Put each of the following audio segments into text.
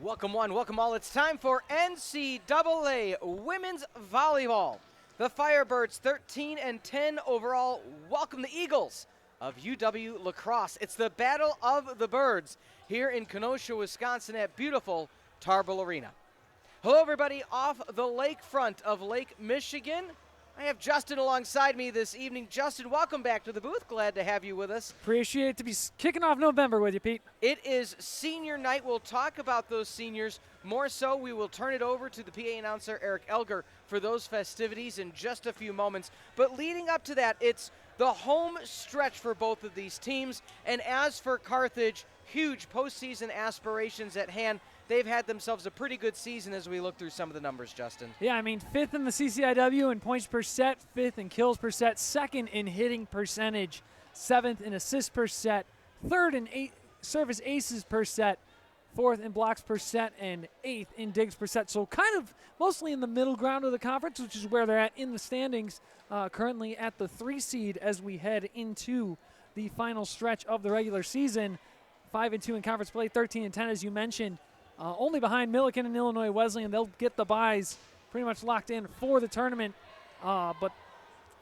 Welcome one, welcome all. It's time for NCAA Women's Volleyball. The Firebirds 13-10 overall welcome the Eagles of UW La Crosse. It's the Battle of the Birds here in Kenosha, Wisconsin at beautiful Tarble Arena. Hello everybody off the lakefront of Lake Michigan. I have Justin alongside me this evening. Justin, welcome back to the booth. Glad to have you with us. Appreciate to be kicking off November with you, Pete. It is senior night. We'll talk about those seniors. More so, we will turn it over to the PA announcer, Eric Elger, for those festivities in just a few moments. But leading up to that, it's the home stretch for both of these teams. And as for Carthage, huge postseason aspirations at hand. They've had themselves a pretty good season as we look through some of the numbers, Justin. Yeah, I mean, 5th in the CCIW in points per set, 5th in kills per set, 2nd in hitting percentage, 7th in assists per set, 3rd in service aces per set, 4th in blocks per set, and 8th in digs per set. So kind of mostly in the middle ground of the conference, which is where they're at in the standings, currently at the 3 seed as we head into the final stretch of the regular season. 5-2 in conference play, 13-10 as you mentioned. Only behind Millikin and Illinois Wesleyan. They'll get the byes pretty much locked in for the tournament. But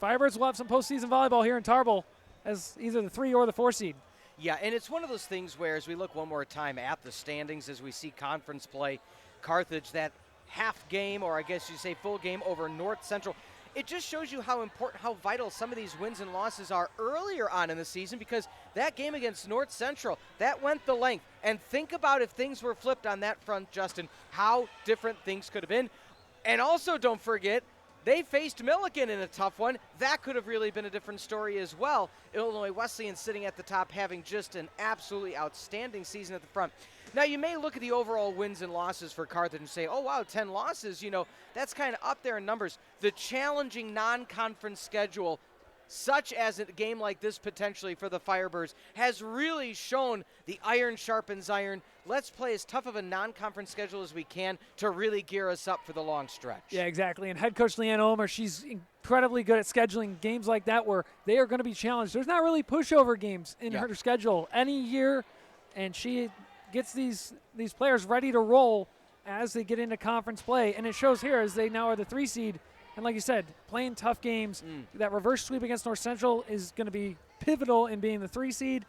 Firebirds will have some postseason volleyball here in Tarble as either the 3 or the 4 seed. Yeah, and it's one of those things where as we look one more time at the standings, as we see conference play, Carthage, that half game, or I guess you say full game over North Central, it just shows you how important, how vital some of these wins and losses are earlier on in the season, because that game against North Central, that went the length. And think about if things were flipped on that front, Justin, how different things could have been. And also don't forget, they faced Millikin in a tough one. That could have really been a different story as well. Illinois Wesleyan sitting at the top, having just an absolutely outstanding season at the front. Now, you may look at the overall wins and losses for Carthage and say, oh, wow, 10 losses, you know, that's kind of up there in numbers. The challenging non-conference schedule, such as a game like this potentially for the Firebirds, has really shown the iron sharpens iron. Let's play as tough of a non-conference schedule as we can to really gear us up for the long stretch. Yeah, exactly. And head coach Leanne Omer, she's incredibly good at scheduling games like that where they are going to be challenged. There's not really pushover games in her schedule any year, and she gets these players ready to roll as they get into conference play. And it shows here as they now are the 3 seed. And like you said, playing tough games, that reverse sweep against North Central is going to be pivotal in being the 3 seed.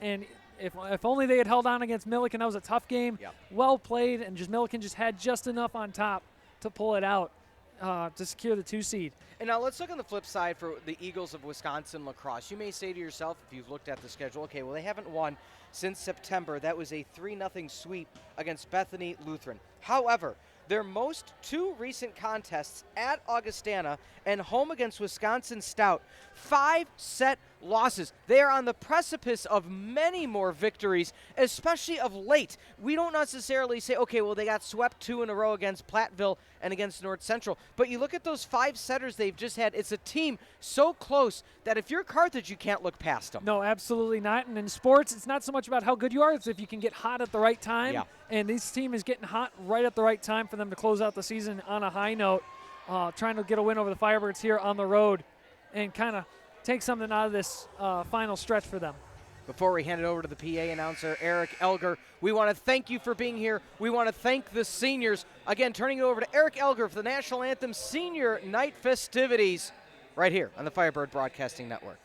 And if only they had held on against Millikin, that was a tough game. Yep. Well played, and Millikin just had just enough on top to pull it out to secure the 2 seed. And now let's look on the flip side for the Eagles of Wisconsin La Crosse. You may say to yourself, if you've looked at the schedule, okay, well, they haven't won since September. That was a 3-0 sweep against Bethany Lutheran. However, their most 2 recent contests at Augustana and home against Wisconsin Stout, 5-set losses. They are on the precipice of many more victories, especially of late. We don't necessarily say, okay, well, they got swept 2 in a row against Platteville and against North Central. But you look at those 5 setters they've just had. It's a team so close that if you're Carthage, you can't look past them. No, absolutely not. And in sports, it's not so much about how good you are. It's if you can get hot at the right time. Yeah. And this team is getting hot right at the right time for them to close out the season on a high note, trying to get a win over the Firebirds here on the road and kind of take something out of this final stretch for them. Before we hand it over to the PA announcer, Eric Elger, we want to thank you for being here. We want to thank the seniors. Again, turning it over to Eric Elger for the National Anthem Senior Night festivities right here on the Firebird Broadcasting Network.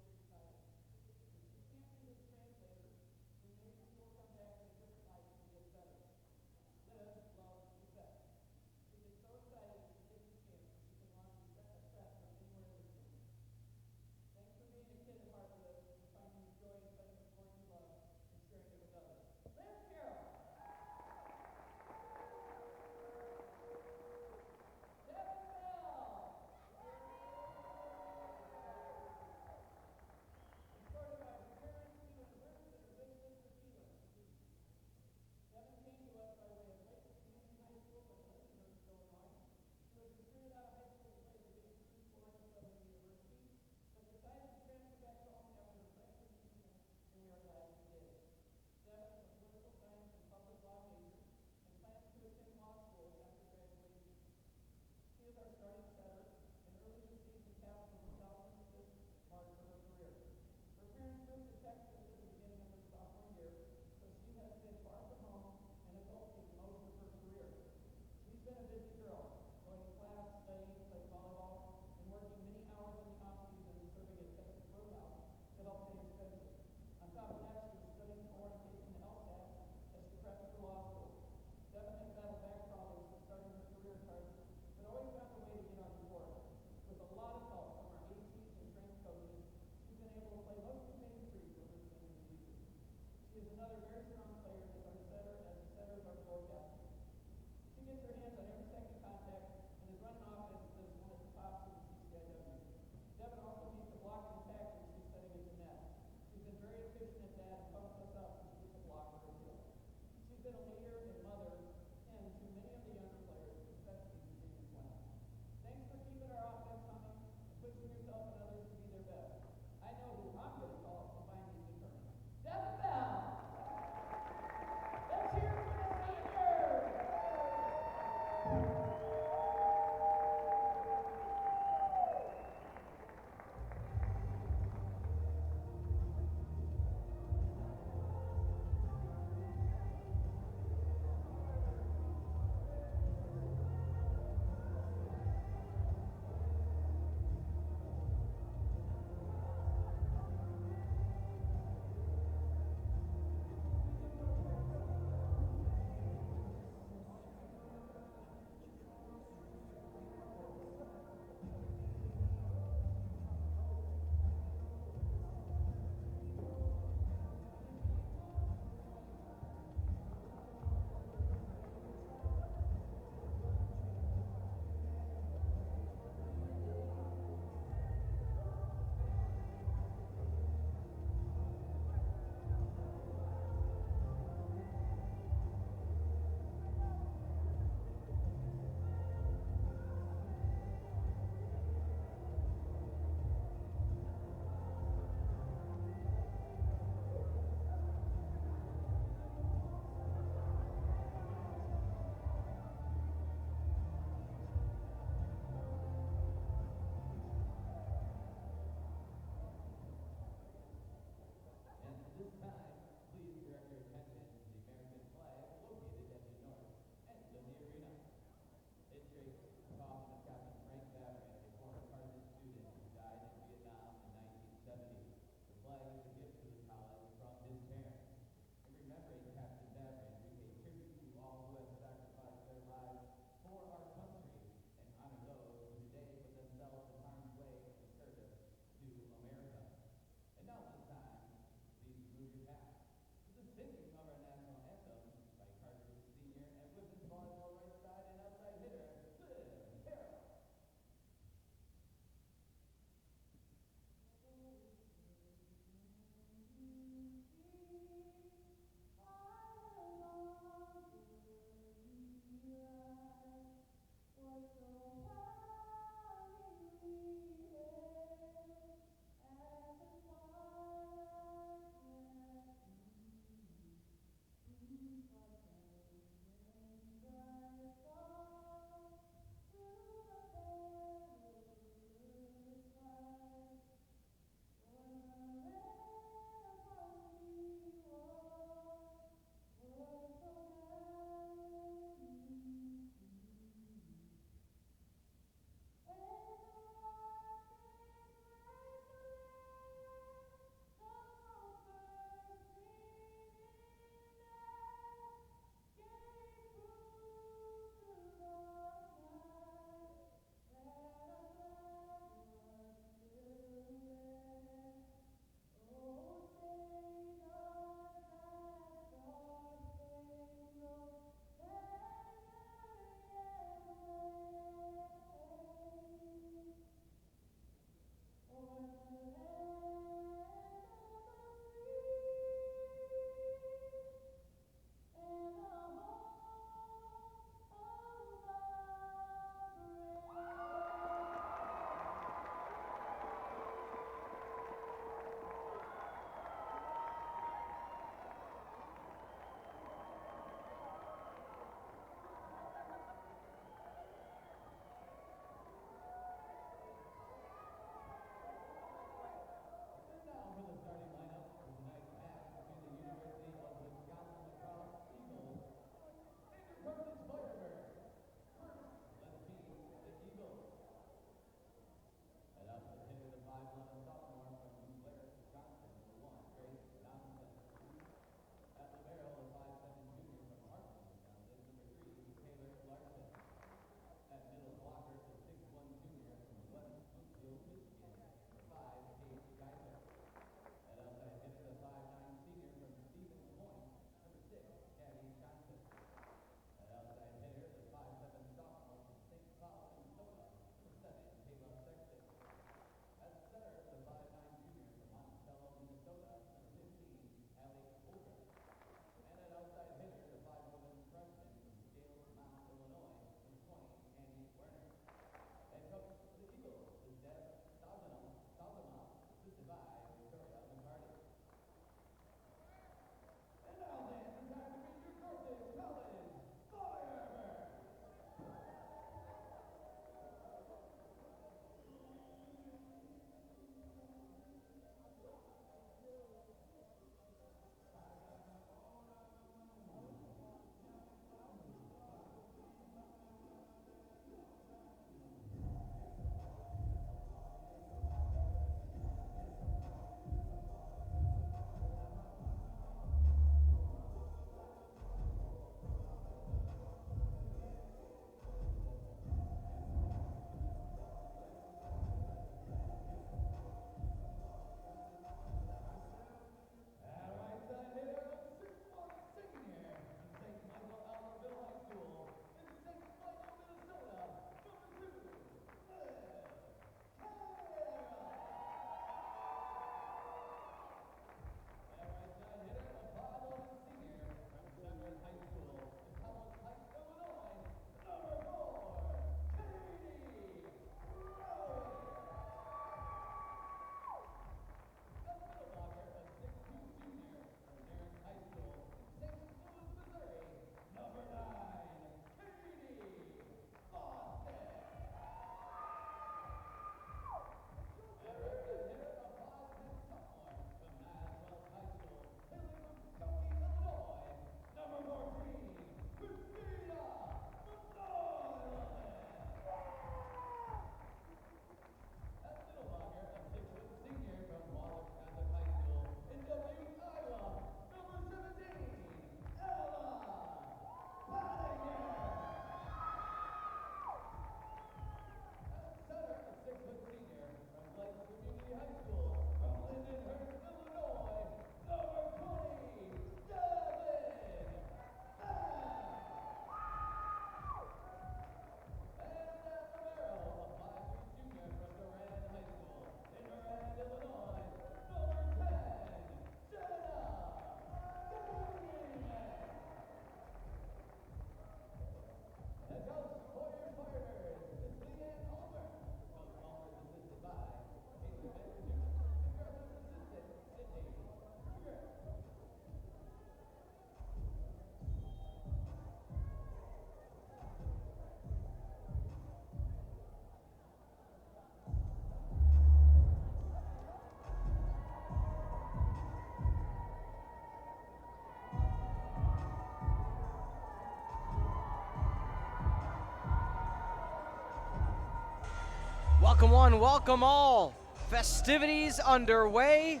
Welcome one, welcome all. Festivities underway.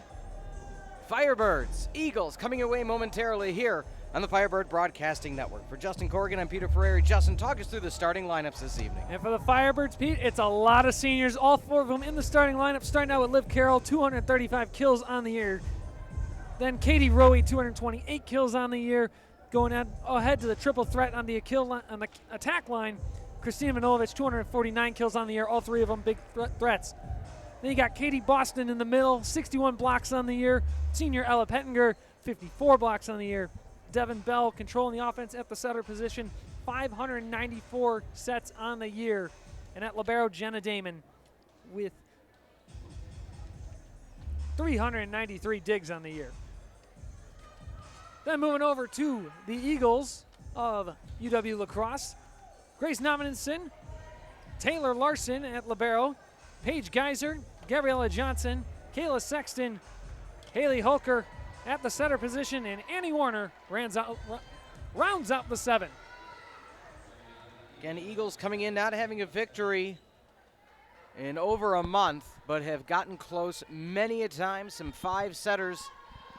Firebirds, Eagles coming away momentarily here on the Firebird Broadcasting Network. For Justin Corrigan, I'm Peter Ferreri. Justin, talk us through the starting lineups this evening. And for the Firebirds, Pete, it's a lot of seniors, all 4 of them in the starting lineup, starting out with Liv Carroll, 235 kills on the year. Then Katie Rowe, 228 kills on the year. Going ahead to the triple threat on the attack line, Christina Manolovich, 249 kills on the year, all 3 of them big threats. Then you got Katie Boston in the middle, 61 blocks on the year. Senior Ella Pettinger, 54 blocks on the year. Devin Bell controlling the offense at the setter position, 594 sets on the year. And at libero, Jenna Damon with 393 digs on the year. Then moving over to the Eagles of UW La Crosse, Grace Nominenson, Taylor Larson at libero, Paige Geiser, Gabriella Johnson, Kayla Sexton, Haley Holker at the setter position, and Annie Warner rounds out the 7. Again, Eagles coming in not having a victory in over a month, but have gotten close many a time, some 5 setters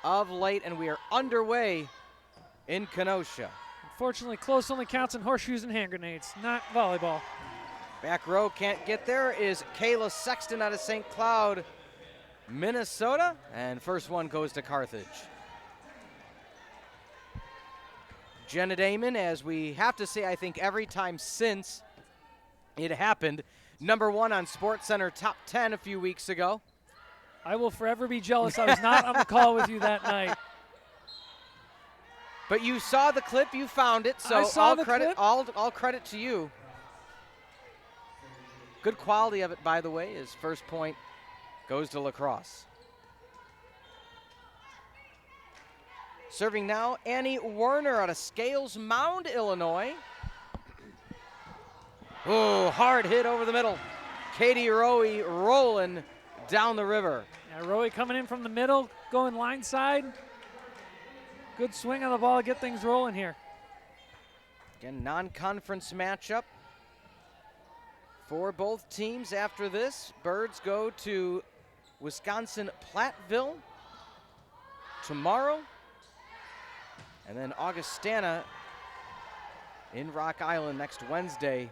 of late, and we are underway in Kenosha. Unfortunately, close only counts in horseshoes and hand grenades, not volleyball. Back row can't get there is Kayla Sexton out of St. Cloud, Minnesota, and first one goes to Carthage. Jenna Damon, as we have to say, I think every time since it happened, #1 on SportsCenter Top 10 a few weeks ago. I will forever be jealous I was not on the call with you that night. But you saw the clip, you found it, so I saw all the credit, clip. all credit to you. Good quality of it, by the way, as first point goes to La Crosse. Serving now, Annie Warner out of Scales Mound, Illinois. Oh, hard hit over the middle. Katie Rowe rolling down the river. Yeah, Rowe coming in from the middle, going line side. Good swing on the ball to get things rolling here. Again, non-conference matchup for both teams after this. Birds go to Wisconsin-Platteville tomorrow. And then Augustana in Rock Island next Wednesday.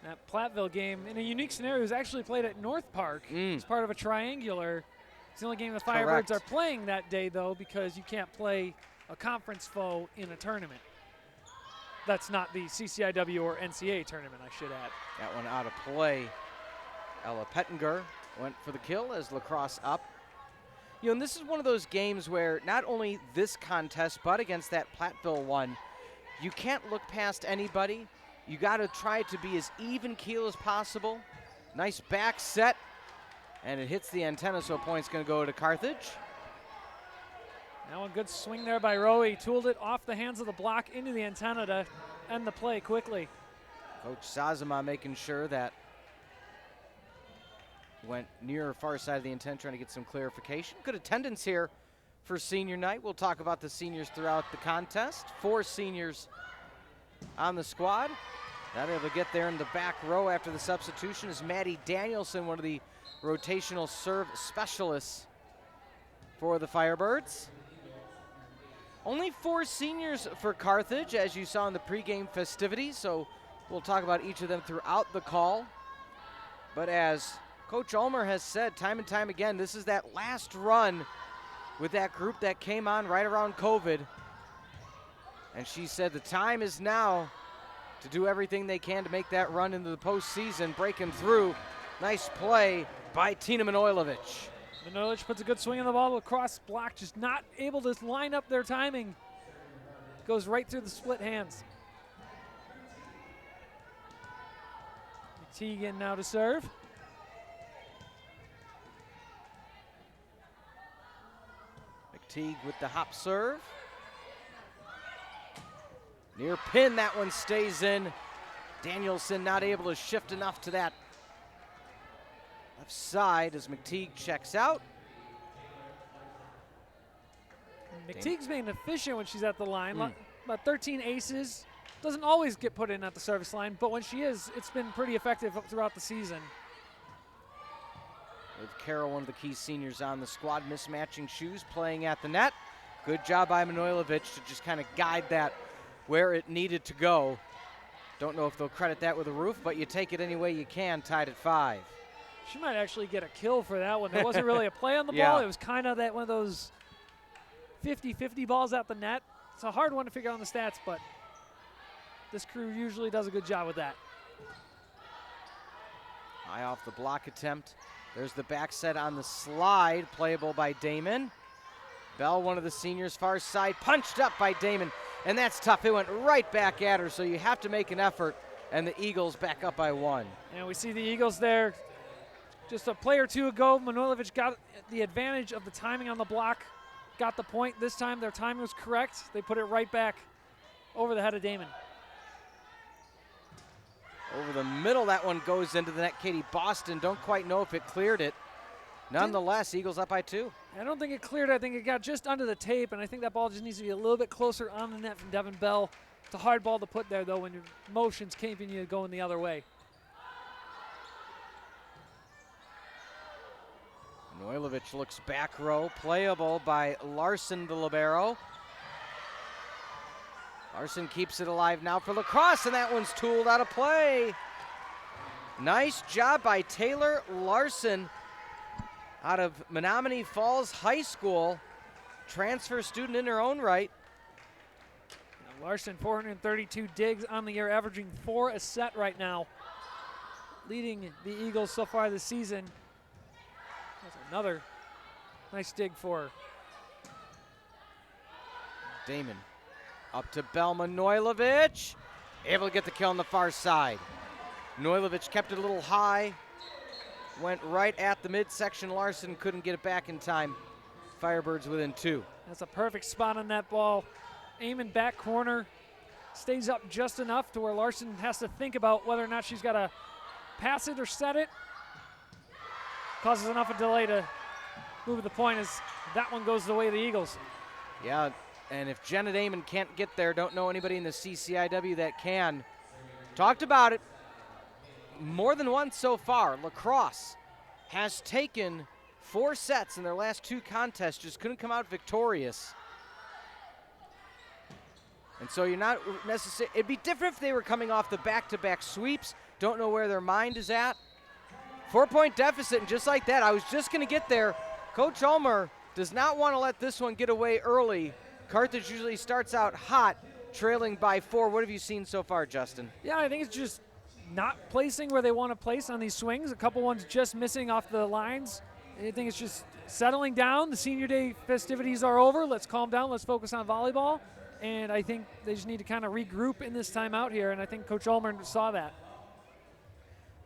That Platteville game, in a unique scenario, was actually played at North Park. It's part of a triangular. It's the only game the Firebirds are playing that day, though, because you can't play a conference foe in a tournament. That's not the CCIW or NCAA tournament, I should add. That one out of play. Ella Pettinger went for the kill as La Crosse up. You know, and this is one of those games where not only this contest, but against that Platteville one, you can't look past anybody. You got to try to be as even keel as possible. Nice back set, and it hits the antenna, so point's going to go to Carthage. Now a good swing there by Rowe. Tooled it off the hands of the block into the antenna to end the play quickly. Coach Sazama making sure that went near far side of the antenna, trying to get some clarification. Good attendance here for senior night. We'll talk about the seniors throughout the contest. 4 seniors on the squad. Not able to get there in the back row after the substitution is Maddie Danielson, one of the rotational serve specialists for the Firebirds. Only 4 seniors for Carthage, as you saw in the pregame festivities, so we'll talk about each of them throughout the call. But as Coach Ulmer has said time and time again, this is that last run with that group that came on right around COVID. And she said the time is now to do everything they can to make that run into the postseason, breaking through. Nice play by Tina Manojlovic. Manojlovic puts a good swing on the ball. Crosse block, just not able to line up their timing. Goes right through the split hands. McTeague in now to serve. McTeague with the hop serve. Near pin, that one stays in. Danielson not able to shift enough to that left side as McTeague checks out. McTeague's being efficient when she's at the line. About 13 aces. Doesn't always get put in at the service line, but when she is, it's been pretty effective throughout the season. with Carroll, one of the key seniors on the squad, mismatching shoes, playing at the net. Good job by Manojlovic to just kind of guide that where it needed to go. Don't know if they'll credit that with a roof, but you take it any way you can, tied at 5. She might actually get a kill for that one. There wasn't really a play on the Yeah. ball. It was kind of that one of those 50-50 balls at the net. It's a hard one to figure out on the stats, but this crew usually does a good job with that. High off the block attempt. There's the back set on the slide, playable by Damon. Bell, one of the seniors, far side, punched up by Damon, and that's tough. It went right back at her, so you have to make an effort, and the Eagles back up by 1. And we see the Eagles there. Just a play or two ago, Manojlovic got the advantage of the timing on the block, got the point. This time their timing was correct. They put it right back over the head of Damon. Over the middle, that one goes into the net. Katie Boston, don't quite know if it cleared it. Nonetheless, Eagles up by 2. I don't think it cleared. I think it got just under the tape, and I think that ball just needs to be a little bit closer on the net from Devin Bell. It's a hard ball to put there, though, when your motion's keeping you going the other way. Manojlovic looks back row, playable by Larson, the libero. Larson keeps it alive now for Lacrosse, and that one's tooled out of play. Nice job by Taylor Larson out of Menominee Falls High School. Transfer student in her own right. Now Larson, 432 digs on the year, averaging 4 a set right now. Leading the Eagles so far this season. That's another nice dig for her. Damon up to Bell. Manojlovic able to get the kill on the far side. Manojlovic kept it a little high, went right at the midsection. Larson couldn't get it back in time. Firebirds within 2. That's a perfect spot on that ball. Aiming back corner, stays up just enough to where Larson has to think about whether or not she's got to pass it or set it. Causes enough of delay to move the point as that one goes the way of the Eagles. Yeah, and if Jenna Damon can't get there, don't know anybody in the CCIW that can. Talked about it more than once so far. Lacrosse has taken 4 sets in their last 2 contests, just couldn't come out victorious. And so you're not necessarily, it'd be different if they were coming off the back-to-back sweeps. Don't know where their mind is at. 4-point deficit, and just like that, I was just going to get there. Coach Ulmer does not want to let this one get away early. Carthage usually starts out hot, trailing by 4. What have you seen so far, Justin? Yeah, I think it's just not placing where they want to place on these swings. A couple ones just missing off the lines. I think it's just settling down. The senior day festivities are over. Let's calm down. Let's focus on volleyball. And I think they just need to kind of regroup in this time out here, and I think Coach Ulmer saw that.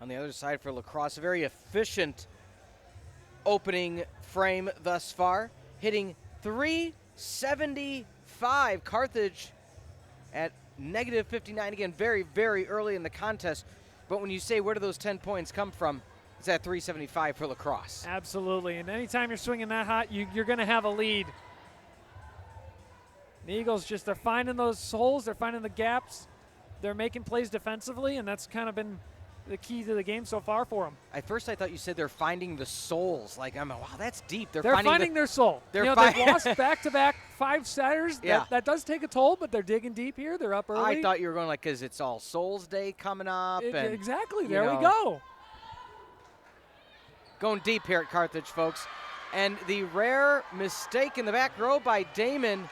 On the other side for Lacrosse, a very efficient opening frame thus far, hitting .375. Carthage at negative 59 again, very, very early in the contest. But when you say where do those 10 points come from, it's at .375 for Lacrosse. Absolutely, and anytime you're swinging that hot, you're going to have a lead. The Eagles just are finding those holes, they're finding the gaps, they're making plays defensively, and that's kind of been the key to the game so far for them. At first I thought you said they're finding the souls. Like, I'm like, wow, that's deep. They're finding their soul. They've lost back-to-back 5 setters. Yeah. That does take a toll, but they're digging deep here. They're up early. I thought you were going like, because it's All Souls Day coming up. And, exactly. There we go. Going deep here at Carthage, folks. And the rare mistake in the back row by Damon,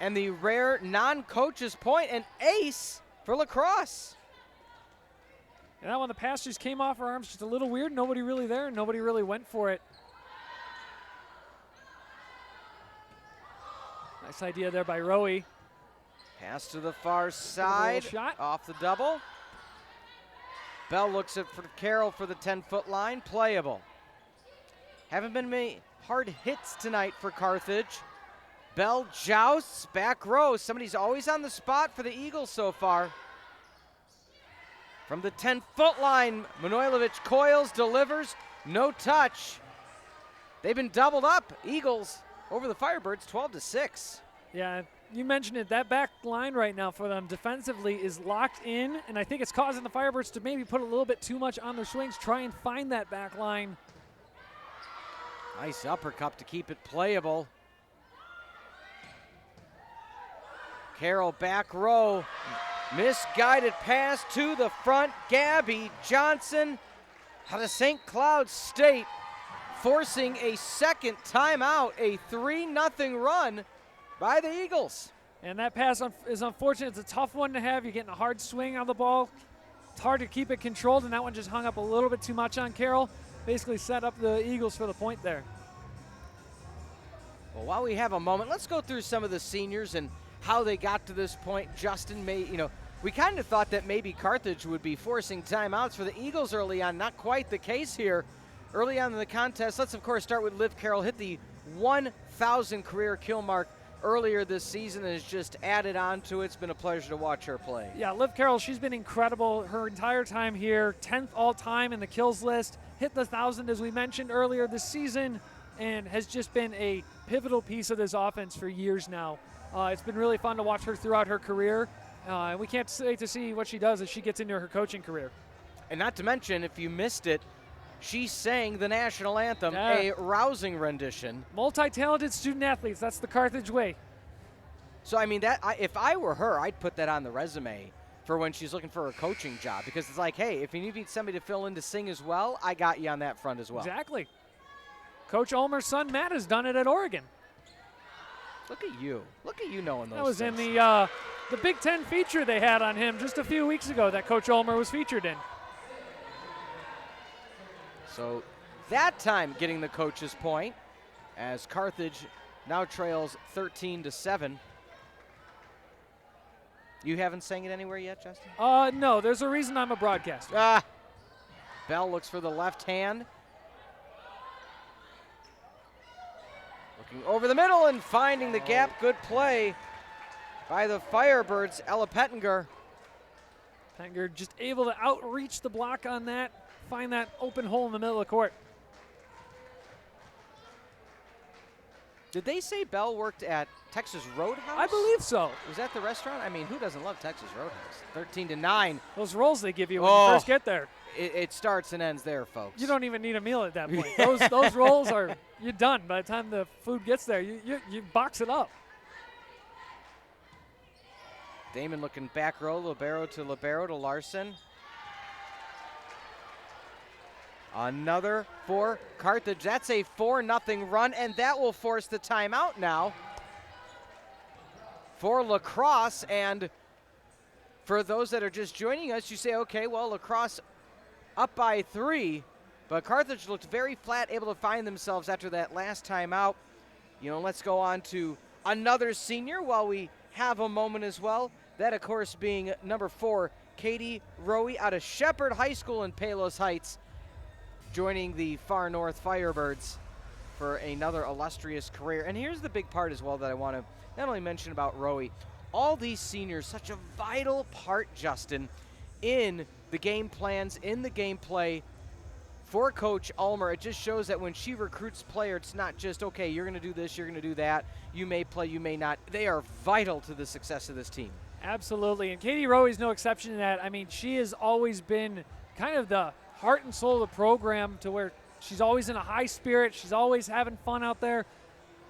and the rare non-coach's point, and ace for Lacrosse. And that one, the pass just came off her arms just a little weird. Nobody really there, and nobody really went for it. Nice idea there by Rowie. Pass to the far side, shot. Off the double. Bell looks at for Carroll for the 10-foot line, playable. Haven't been many hard hits tonight for Carthage. Bell jousts, back row. Somebody's always on the spot for the Eagles so far. From the 10-foot line, Manojlovic coils, delivers, no touch. They've been doubled up. Eagles over the Firebirds, 12-6. Yeah, you mentioned it. That back line right now for them defensively is locked in, and I think it's causing the Firebirds to maybe put a little bit too much on their swings, try and find that back line Nice uppercut to keep it playable. Carroll back row. Misguided pass to the front. Gabby Johnson out of St. Cloud State forcing a second timeout, a 3-0 run by the Eagles. And that pass is unfortunate. It's a tough one to have. You're getting a hard swing on the ball. It's hard to keep it controlled, and that one just hung up a little bit too much on Carroll. Basically set up the Eagles for the point there. Well, while we have a moment, let's go through some of the seniors and how they got to this point. Justin, we kind of thought that maybe Carthage would be forcing timeouts for the Eagles early on. Not quite the case here. Early on in the contest, let's of course start with Liv Carroll. Hit the 1,000 career kill mark earlier this season and has just added on to it. It's been a pleasure to watch her play. Yeah, Liv Carroll, she's been incredible her entire time here. 10th all-time in the kills list. Hit the 1,000 as we mentioned earlier this season and has just been a pivotal piece of this offense for years now. It's been really fun to watch her throughout her career. And we can't wait to see what she does as she gets into her coaching career. And not to mention, if you missed it, she sang the national anthem, a rousing rendition. Multi-talented student athletes, that's the Carthage way. So, if I were her, I'd put that on the resume for when she's looking for a coaching job, because it's like, hey, if you need somebody to fill in to sing as well, I got you on that front as well. Exactly. Coach Ulmer's son, Matt, has done it at Oregon. Look at you. Look at you knowing those That was things. in the Big Ten feature they had on him just a few weeks ago that Coach Ulmer was featured in. So that time getting the coach's point as Carthage now trails 13-7. You haven't sang it anywhere yet, Justin? No, there's a reason I'm a broadcaster. Bell looks for the left hand. Looking over the middle and finding the gap. Good play by the Firebirds, Ella Pettinger. Pettinger just able to outreach the block on that, find that open hole in the middle of the court. Did they say Bell worked at Texas Roadhouse? I believe so. Was that the restaurant? Who doesn't love Texas Roadhouse? 13-9. Those rolls they give you when you first get there. It starts and ends there, folks. You don't even need a meal at that point. Those rolls are, you're done. By the time the food gets there, you box it up. Damon looking back row, libero to Larson. Another for Carthage. That's a 4-0 run, and that will force the timeout now for La Crosse. And for those that are just joining us, you say, okay, well, La Crosse up by 3, but Carthage looked very flat, able to find themselves after that last timeout. Let's go on to another senior while we have a moment as well. That, of course, being number 4, Katie Rowe out of Shepherd High School in Palos Heights, joining the Far North Firebirds for another illustrious career. And here's the big part as well that I want to not only mention about Rowe. All these seniors, such a vital part, Justin, in the game plans, in the gameplay for Coach Ulmer. It just shows that when she recruits players, it's not just, okay, you're going to do this, you're going to do that. You may play, you may not. They are vital to the success of this team. Absolutely. And Katie Rowe is no exception to that. She has always been kind of the heart and soul of the program, to where she's always in a high spirit. She's always having fun out there.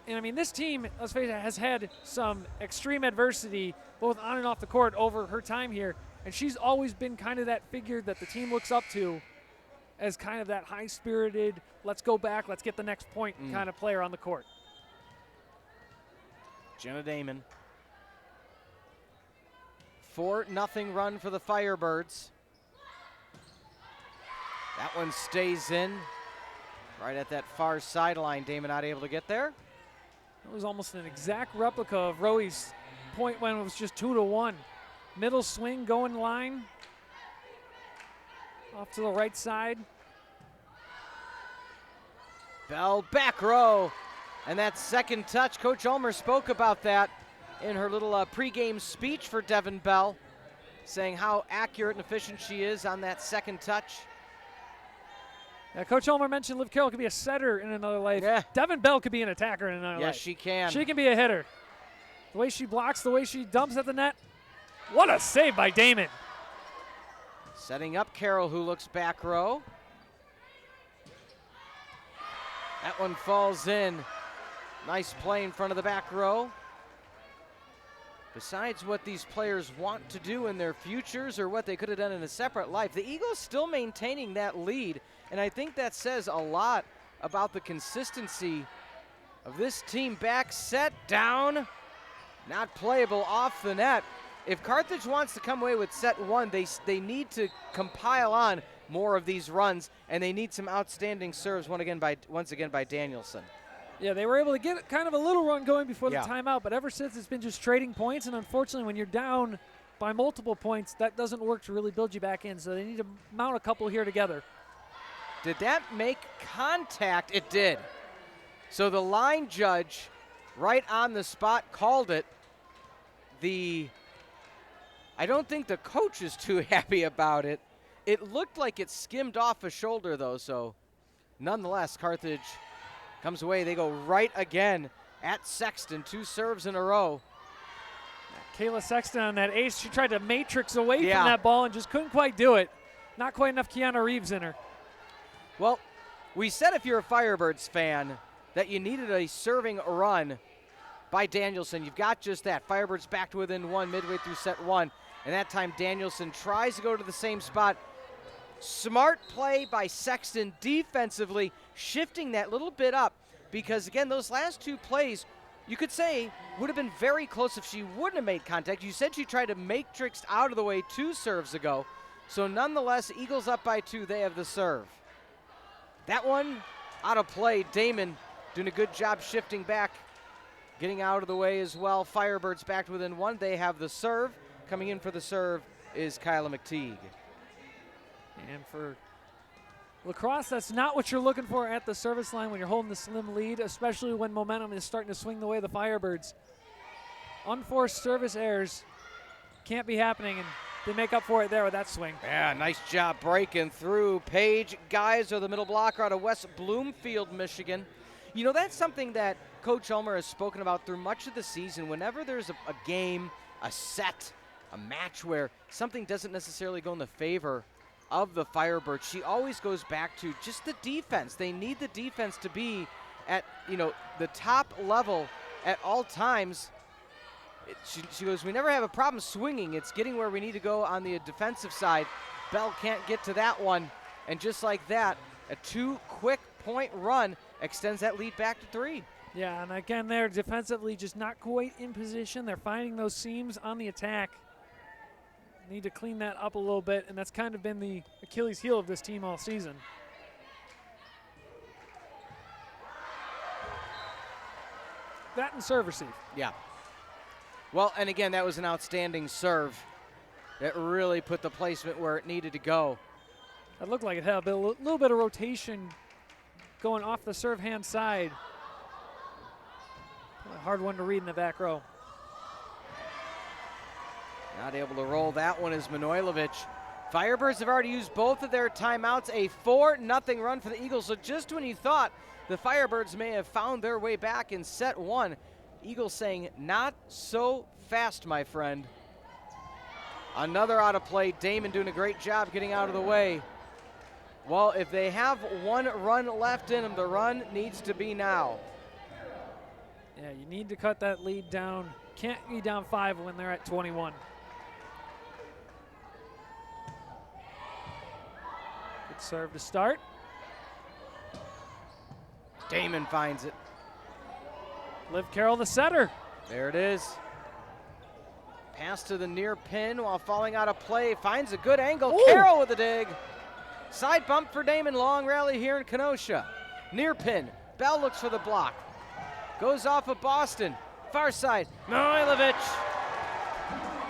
And this team, let's face it, has had some extreme adversity both on and off the court over her time here. And she's always been kind of that figure that the team looks up to as kind of that high-spirited, let's go back, let's get the next point kind of player on the court. Jenna Damon. 4-0 run for the Firebirds. That one stays in right at that far sideline. Damon not able to get there. It was almost an exact replica of Rowe's point when it was just 2-1. Middle swing, going line. Off to the right side. Bell back row. And that second touch, Coach Ulmer spoke about that in her little pregame speech for Devin Bell, saying how accurate and efficient she is on that second touch. Yeah, Coach Ulmer mentioned Liv Carroll could be a setter in another life. Yeah. Devin Bell could be an attacker in another life. Yes, she can. She can be a hitter. The way she blocks, the way she dumps at the net. What a save by Damon. Setting up Carroll, who looks back row. That one falls in. Nice play in front of the back row. Besides what these players want to do in their futures or what they could have done in a separate life, the Eagles still maintaining that lead, and I think that says a lot about the consistency of this team. Back, set, down, not playable, off the net. If Carthage wants to come away with set one, they need to compile on more of these runs, and they need some outstanding serves once again by Danielson. Yeah, they were able to get kind of a little run going before the timeout, but ever since it's been just trading points, and unfortunately when you're down by multiple points, that doesn't work to really build you back in, so they need to mount a couple here together. Did that make contact? It did. So the line judge right on the spot called it. I don't think the coach is too happy about it. It looked like it skimmed off a shoulder though, so nonetheless, Carthage comes away. They go right again at Sexton. 2 serves in a row. Kayla Sexton on that ace. She tried to matrix away from that ball and just couldn't quite do it. Not quite enough Keanu Reeves in her. Well, we said if you're a Firebirds fan that you needed a serving run by Danielson. You've got just that. Firebirds back to within 1 midway through set 1. And that time Danielson tries to go to the same spot. Smart play by Sexton defensively, shifting that little bit up, because again, those last 2 plays, you could say, would have been very close if she wouldn't have made contact. You said she tried to matrix out of the way 2 serves ago. So nonetheless, Eagles up by 2, they have the serve. That one out of play. Damon doing a good job shifting back, getting out of the way as well. Firebirds back to within 1, they have the serve. Coming in for the serve is Kyla McTeague. And for Lacrosse, that's not what you're looking for at the service line when you're holding the slim lead, especially when momentum is starting to swing the way of the Firebirds. Unforced service errors can't be happening, and they make up for it there with that swing. Yeah, nice job breaking through. Paige Geyser, the middle blocker out of West Bloomfield, Michigan. You know, that's something that Coach Ulmer has spoken about through much of the season. Whenever there's a game, a set, a match where something doesn't necessarily go in the favor of the Firebirds, she always goes back to just the defense. They need the defense to be at, the top level at all times. She goes, we never have a problem swinging. It's getting where we need to go on the defensive side. Bell can't get to that one. And just like that, a 2-quick point run extends that lead back to 3. Yeah, and again, they're defensively just not quite in position. They're finding those seams on the attack. Need to clean that up a little bit, and that's kind of been the Achilles heel of this team all season. That and serve receive. Yeah. Well, and again, that was an outstanding serve. That really put the placement where it needed to go. It looked like it had a little bit of rotation going off the serve hand side. A hard one to read in the back row. Not able to roll that one is Manojlovic. Firebirds have already used both of their timeouts. A 4-0 run for the Eagles. So just when you thought the Firebirds may have found their way back in set 1, Eagles saying, not so fast, my friend. Another out of play. Damon doing a great job getting out of the way. Well, if they have 1 run left in them, the run needs to be now. Yeah, you need to cut that lead down. Can't be down 5 when they're at 21. Good serve to start. Damon finds it. Liv Carroll, the setter. There it is. Pass to the near pin while falling out of play. Finds a good angle. Ooh. Carroll with a dig. Side bump for Damon. Long rally here in Kenosha. Near pin. Bell looks for the block. Goes off of Boston. Far side. Manojlovic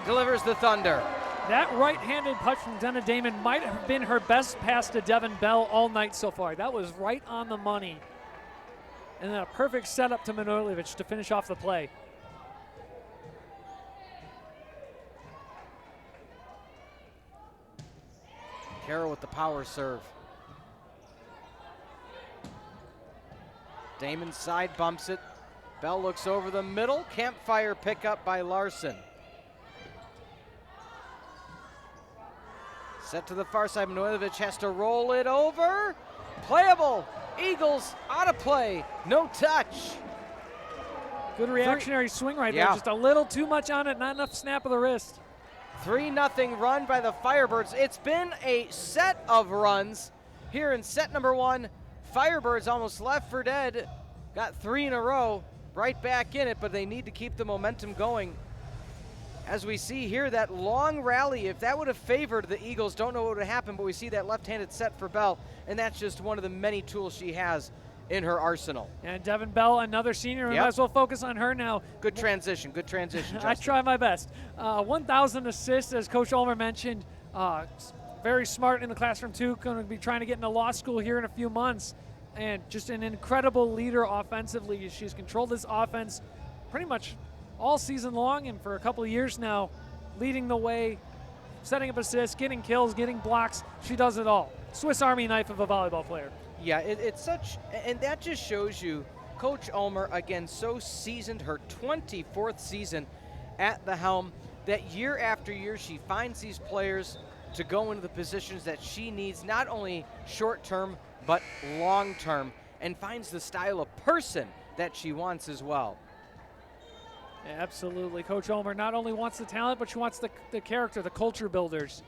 delivers the thunder. That right-handed punch from Denna Damon might have been her best pass to Devin Bell all night so far. That was right on the money. And then a perfect setup to Manojlovic to finish off the play. Carroll with the power serve. Damon side bumps it. Bell looks over the middle. Campfire pickup by Larson. Set to the far side. Manojlovic has to roll it over. Playable. Eagles out of play, no touch. Good reactionary swing right there. Yeah. Just a little too much on it, not enough snap of the wrist. 3-0 run by the Firebirds. It's been a set of runs here in set number 1. Firebirds almost left for dead. Got 3 in a row, right back in it, but they need to keep the momentum going. As we see here, that long rally, if that would have favored the Eagles, don't know what would have happened, but we see that left-handed set for Bell, and that's just one of the many tools she has in her arsenal. And Devin Bell, another senior. We Yep. might as well focus on her now. Good transition, Justin. I try my best. 1,000 assists, as Coach Ulmer mentioned. Very smart in the classroom, too. Going to be trying to get into law school here in a few months. And just an incredible leader offensively. She's controlled this offense pretty much all season long and for a couple of years now, leading the way, setting up assists, getting kills, getting blocks. She does it all. Swiss Army knife of a volleyball player. Yeah, it's such, and that just shows you Coach Ulmer, again, so seasoned, her 24th season at the helm, that year after year she finds these players to go into the positions that she needs, not only short-term, but long-term, and finds the style of person that she wants as well. Yeah, absolutely. Coach Ulmer not only wants the talent, but she wants the character, the culture builders.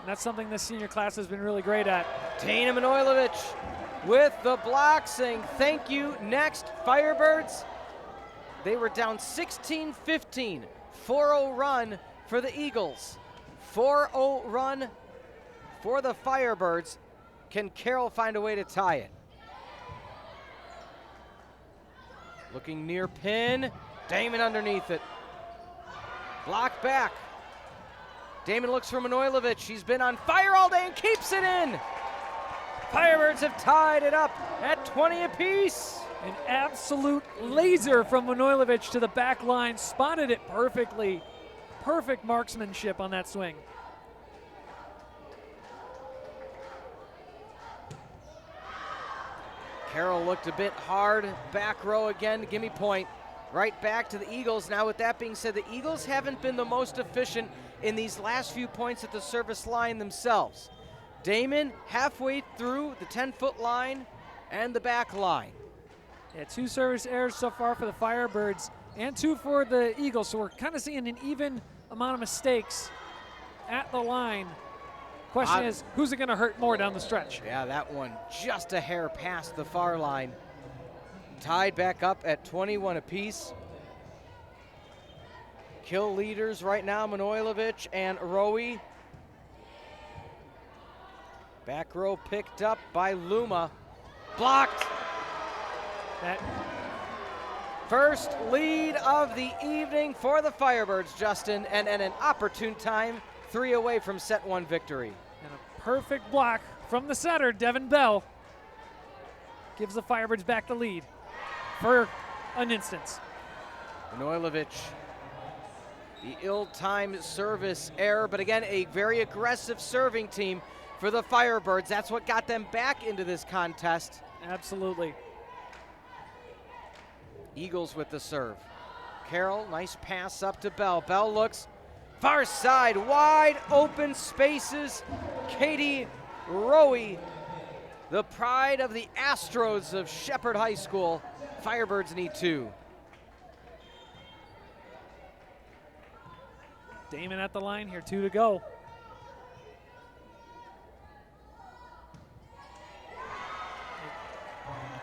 And that's something this senior class has been really great at. Dana Manojlovic with the block, saying thank you. Next, Firebirds. They were down 16-15. 4-0 run for the Eagles. 4-0 run for the Firebirds. Can Carroll find a way to tie it? Looking near pin. Damon underneath it. Block back. Damon looks for Manojlovic. She's been on fire all day and keeps it in. Firebirds have tied it up at 20 apiece. An absolute laser from Manojlovic to the back line. Spotted it perfectly. Perfect marksmanship on that swing. Carroll looked a bit hard. Back row again to give me point. Right back to the Eagles. Now with that being said, the Eagles haven't been the most efficient in these last few points at the service line themselves. Damon halfway through the 10-foot line and the back line. Yeah, 2 service errors so far for the Firebirds and 2 for the Eagles. So we're kind of seeing an even amount of mistakes at the line. Question is, who's it going to hurt more down the stretch? Yeah, that one just a hair past the far line. Tied back up at 21 apiece. Kill leaders right now, Manojlovic and Rowe. Back row picked up by Luma. Blocked. That first lead of the evening for the Firebirds, Justin, and an opportune time, 3 away from set 1 victory. and a perfect block from the setter, Devin Bell, gives the Firebirds back the lead for an instance. Manojlovic, the ill-timed service error, but again, a very aggressive serving team for the Firebirds. That's what got them back into this contest. Absolutely. Eagles with the serve. Carroll, nice pass up to Bell. Bell looks far side, wide open spaces. Katie Rowe, the pride of the Astros of Shepherd High School. Firebirds need 2. Damon at the line here, 2 to go.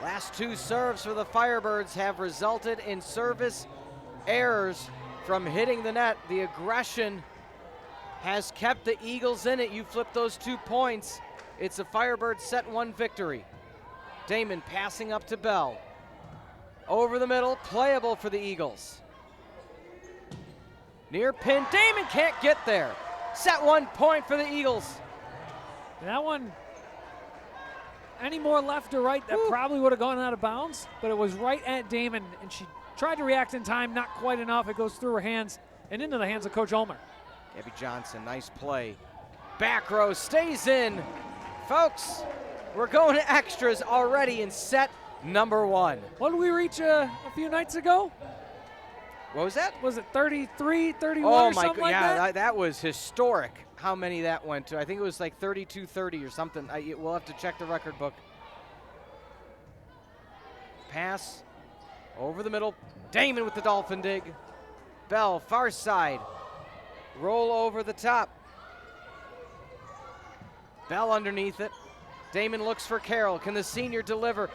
Last 2 serves for the Firebirds have resulted in service errors from hitting the net. The aggression has kept the Eagles in it. You flip those 2 points, it's a Firebird set 1 victory. Damon passing up to Bell. Over the middle, playable for the Eagles. Near pin, Damon can't get there. Set 1 point for the Eagles. That one, any more left or right, that probably would have gone out of bounds, but it was right at Damon, and she tried to react in time, not quite enough. It goes through her hands and into the hands of Coach Ulmer. Gabby Johnson, nice play. Back row stays in. Folks, we're going to extras already in set number 1. What did we reach a few nights ago? What was that? Was it 33, 31 Oh or my something God, like that? that was historic. how many that went to. I think it was like 32-30 or something. We'll have to check the record book. Pass over the middle. Damon with the dolphin dig. Bell, far side. Roll over the top. Bell underneath it. Damon looks for Carroll. Can the senior deliver?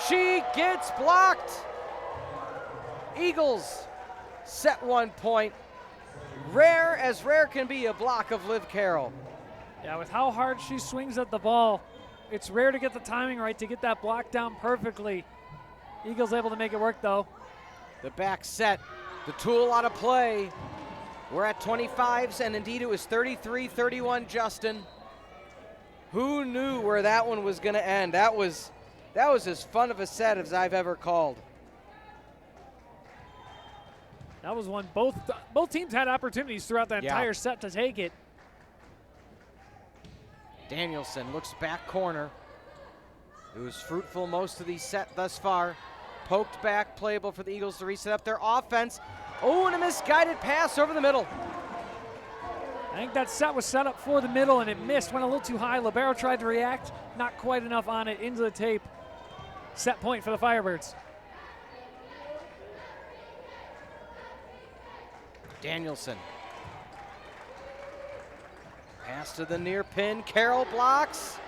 She gets blocked. Eagles set 1 point. Rare as rare can be, a block of Liv Carroll. Yeah, with how hard she swings at the ball, it's rare to get the timing right to get that block down perfectly. Eagles able to make it work, though. The back set, the tool out of play. We're at 25s, and indeed it was 33-31, Justin. Who knew where that one was going to end? That was as fun of a set as I've ever called. That was one both teams had opportunities throughout the entire set to take it. Danielson looks back corner. It was fruitful most of the set thus far. Poked back, playable for the Eagles to reset up their offense. Oh, and a misguided pass over the middle. I think that set was set up for the middle and it missed, went a little too high. Libero tried to react, not quite enough on it, into the tape. Set point for the Firebirds. Danielson. Pass to the near pin. Carroll blocks.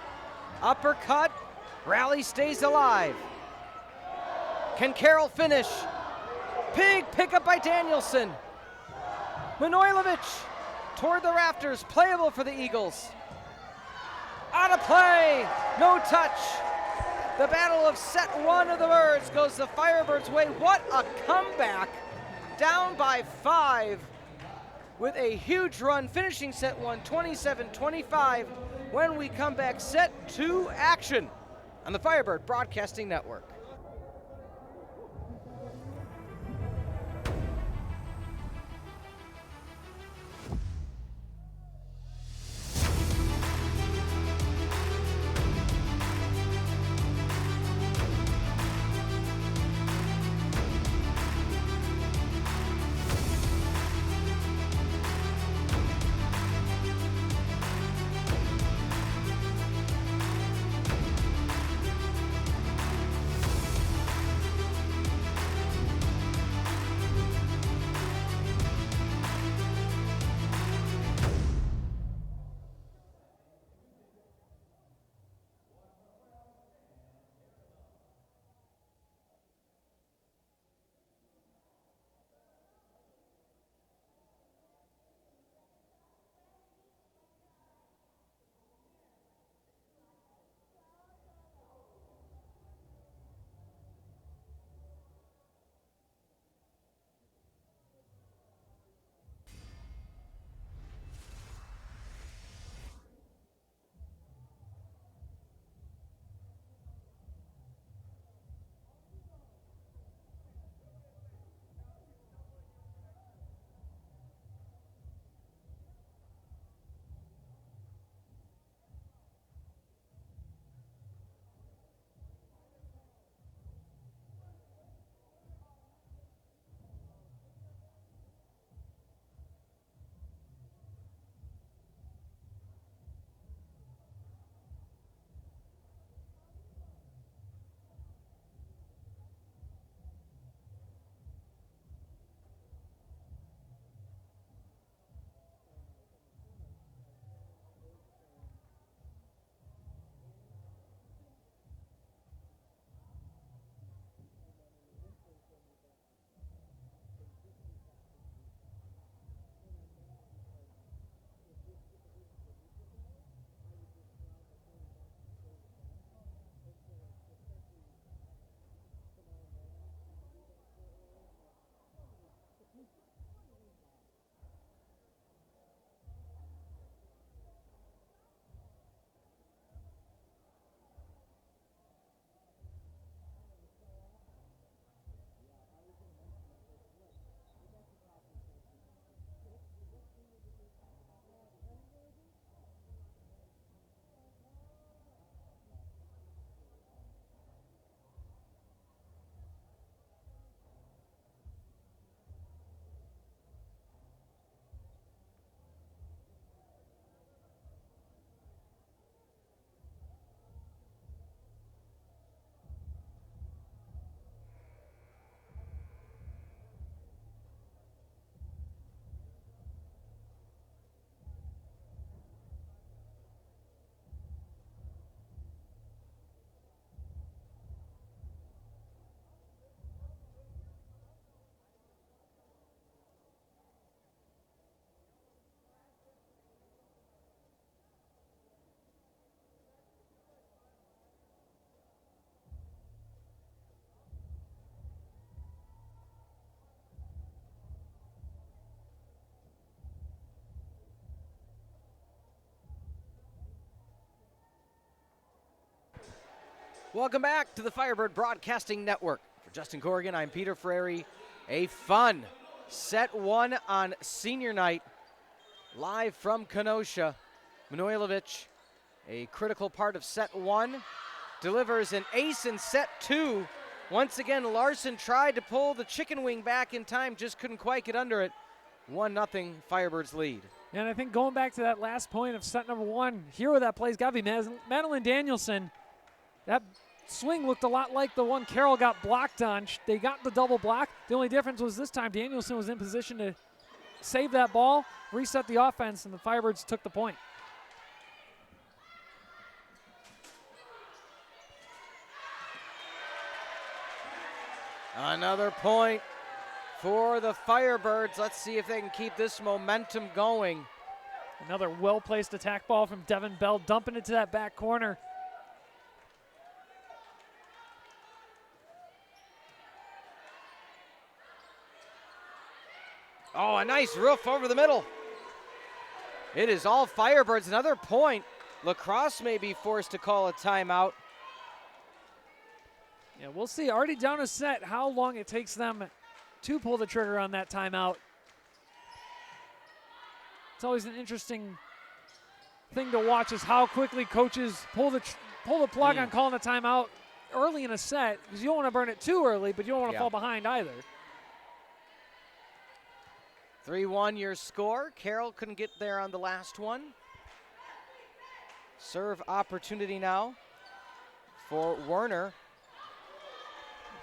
Uppercut. Rally stays alive. Can Carroll finish? Big pickup by Danielson. Manojlovic toward the rafters. Playable for the Eagles. Out of play. No touch. The battle of set 1 of the Birds goes the Firebirds' way. What a comeback. Down by 5 with a huge run, finishing set 1 27-25 when we come back. Set 2 action on the Firebird Broadcasting Network. Welcome back to the Firebird Broadcasting Network. For Justin Corrigan, I'm Peter Ferreri. A fun set one on senior night, live from Kenosha. Manojlovic, a critical part of set one, delivers an ace in set two. Once again, Larson tried to pull the chicken wing back in time, just couldn't quite get under it. 1-0 Firebirds lead. Yeah, and I think going back to that last point of set number one, hero of that play's got to be Madeline Danielson. That swing looked a lot like the one Carroll got blocked on. They got the double block. The only difference was this time Danielson was in position to save that ball, reset the offense, and the Firebirds took the point. Another point for the Firebirds. Let's see if they can keep this momentum going. Another well-placed attack ball from Devin Bell, dumping it to that back corner. Oh, a nice roof over the middle. It is all Firebirds. Another point. Crosse may be forced to call a timeout. Yeah, we'll see. Already down a set, how long it takes them to pull the trigger on that timeout. It's always an interesting thing to watch is how quickly coaches pull the plug on calling a timeout early in a set, because you don't want to burn it too early, but you don't want to fall behind either. 3-1 your score. Carroll couldn't get there on the last one. Serve opportunity now for Werner.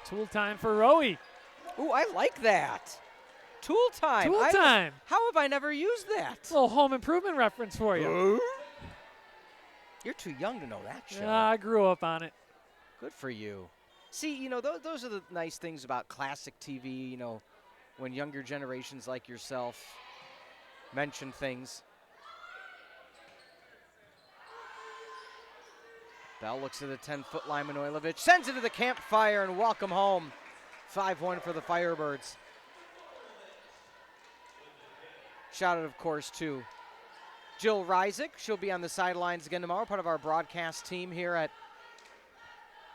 Tool time for Roe. Ooh, I like that. Tool time. Tool time. How have I never used that? A little home improvement reference for you. You're too young to know that show. Yeah, I grew up on it. Good for you. See, you know, those are the nice things about classic TV, you know, when younger generations like yourself mention things. Bell looks at the 10-foot line. Manojlovic sends it to the campfire and welcome home. 5-1 for the Firebirds. Shout out, of course, to Jill Reisick. She'll be on the sidelines again tomorrow, part of our broadcast team here at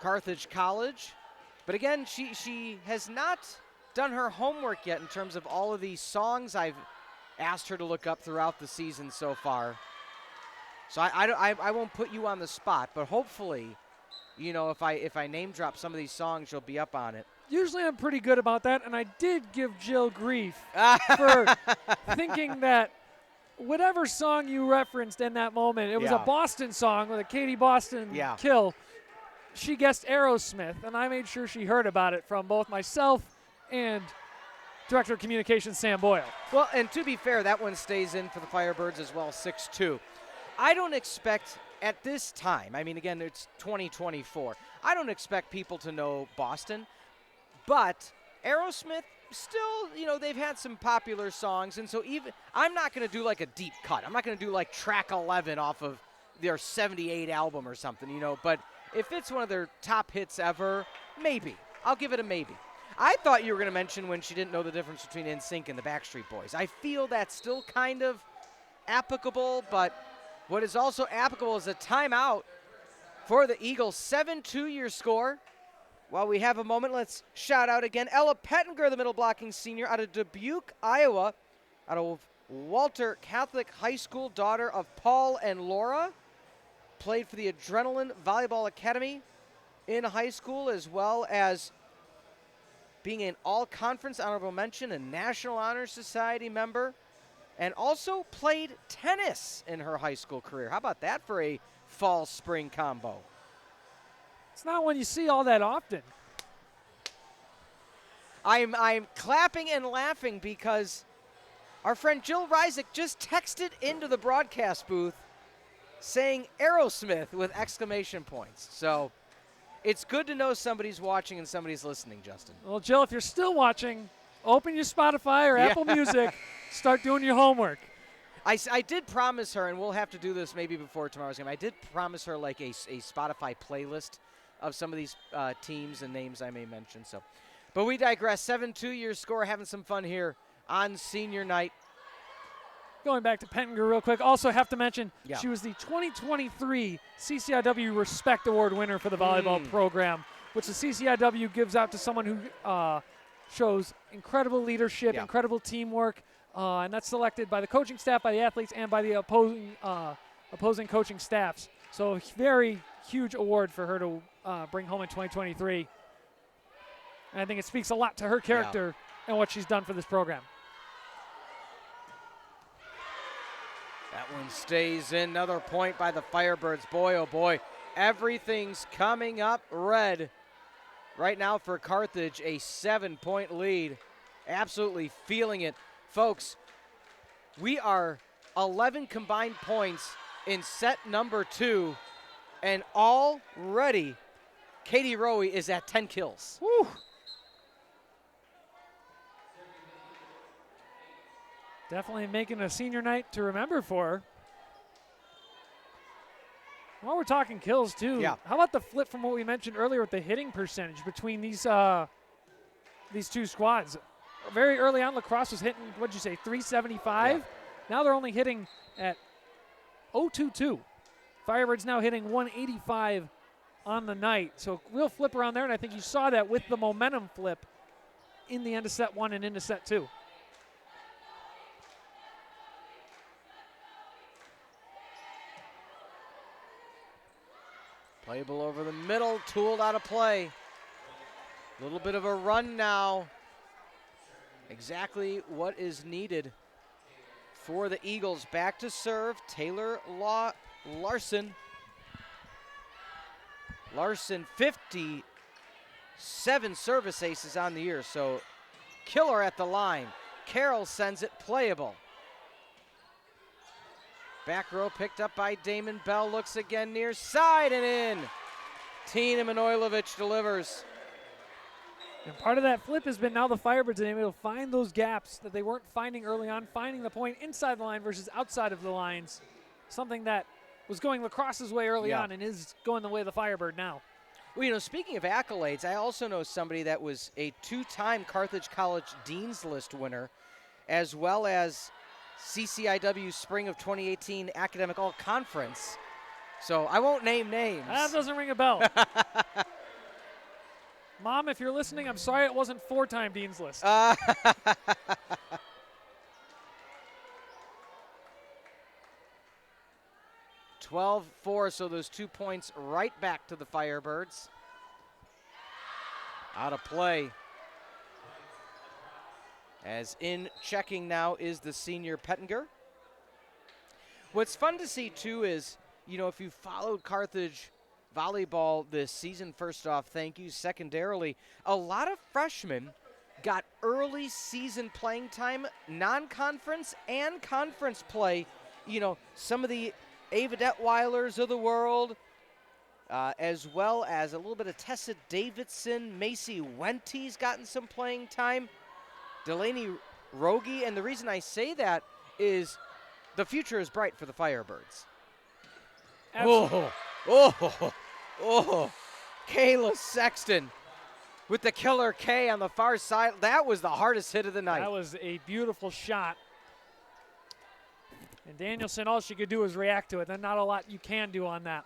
Carthage College. But again, she has not done her homework yet in terms of all of these songs I've asked her to look up throughout the season so far. So I won't put you on the spot, but hopefully, you know, if I name drop some of these songs, you'll be up on it. Usually I'm pretty good about that, and I did give Jill grief for thinking that whatever song you referenced in that moment, it was a Boston song with a Katie Boston kill. She guessed Aerosmith, and I made sure she heard about it from both myself and Director of Communications Sam Boyle. Well, and to be fair, that one stays in for the Firebirds as well, 6-2. I don't expect at this time, I mean, again, it's 2024. I don't expect people to know Boston, but Aerosmith still, you know, they've had some popular songs, and so even I'm not going to do like a deep cut. I'm not going to do like track 11 off of their 78 album or something, you know, but if it's one of their top hits ever, maybe. I'll give it a maybe. I thought you were going to mention when she didn't know the difference between NSYNC and the Backstreet Boys. I feel that's still kind of applicable, but what is also applicable is a timeout for the Eagles. 7-2 your score. While we have a moment, let's shout out again Ella Pettinger, the middle blocking senior out of Dubuque, Iowa, out of Walter Catholic High School, daughter of Paul and Laura. Played for the Adrenaline Volleyball Academy in high school, as well as being an all-conference honorable mention and National Honor Society member, and also played tennis in her high school career. How about that for a fall-spring combo? It's not one you see all that often. I'm clapping and laughing because our friend Jill Reisick just texted into the broadcast booth saying Aerosmith with exclamation points. So it's good to know somebody's watching and somebody's listening, Justin. Well, Jill, if you're still watching, open your Spotify or Apple Music, start doing your homework. I did promise her, and we'll have to do this maybe before tomorrow's game, I did promise her like a Spotify playlist of some of these teams and names I may mention. So, but we digress. 7-2 your score, having some fun here on senior night. Going back to Pettinger real quick, also have to mention Yeah. she was the 2023 CCIW Respect Award winner for the volleyball program, which the CCIW gives out to someone who shows incredible leadership, Yeah. incredible teamwork, and that's selected by the coaching staff, by the athletes, and by the opposing coaching staffs. So very huge award for her to bring home in 2023. And I think it speaks a lot to her character and what she's done for this program. That one stays in. Another point by the Firebirds. Boy, oh boy, everything's coming up red. Right now for Carthage, a 7-point lead. Absolutely feeling it. Folks, we are 11 combined points in set number 2, and already Katie Rowe is at 10 kills. Woo. Definitely making a senior night to remember for her. While we're talking kills, too, how about the flip from what we mentioned earlier with the hitting percentage between these two squads? Very early on, La Crosse was hitting, what'd you say, 375? Yeah. Now they're only hitting at 022. Firebirds now hitting 185 on the night. So real flip around there, and I think you saw that with the momentum flip in the end of set 1 and into set 2. Playable over the middle, tooled out of play. A little bit of a run now. Exactly what is needed for the Eagles. Back to serve, Taylor Larson. Larson, 57 service aces on the year, so killer at the line. Carroll sends it playable. Back row picked up by Damon Bell, looks again near side and in. Tina Manojlovic delivers. And part of that flip has been now the Firebirds are able to find those gaps that they weren't finding early on, finding the point inside the line versus outside of the lines. Something that was going La Crosse's way early on and is going the way of the Firebird now. Well, you know, speaking of accolades, I also know somebody that was a 2-time Carthage College Dean's List winner, as well as CCIW Spring of 2018 Academic All-Conference. So I won't name names. That doesn't ring a bell. Mom, if you're listening, I'm sorry it wasn't 4-time Dean's List. 12-4, so those 2 points right back to the Firebirds. Out of play. As in checking now is the senior Pettinger. What's fun to see, too, is, you know, if you followed Carthage volleyball this season, first off, thank you. Secondarily, a lot of freshmen got early season playing time, non-conference and conference play. You know, some of the Ava Detweilers of the world, as well as a little bit of Tessa Davidson, Macy Wente's gotten some playing time. Delaney Rogie, and the reason I say that is the future is bright for the Firebirds. Absolutely. Oh, Kayla Sexton with the killer K on the far side. That was the hardest hit of the night. That was a beautiful shot. And Danielson, all she could do was react to it. There's not a lot you can do on that.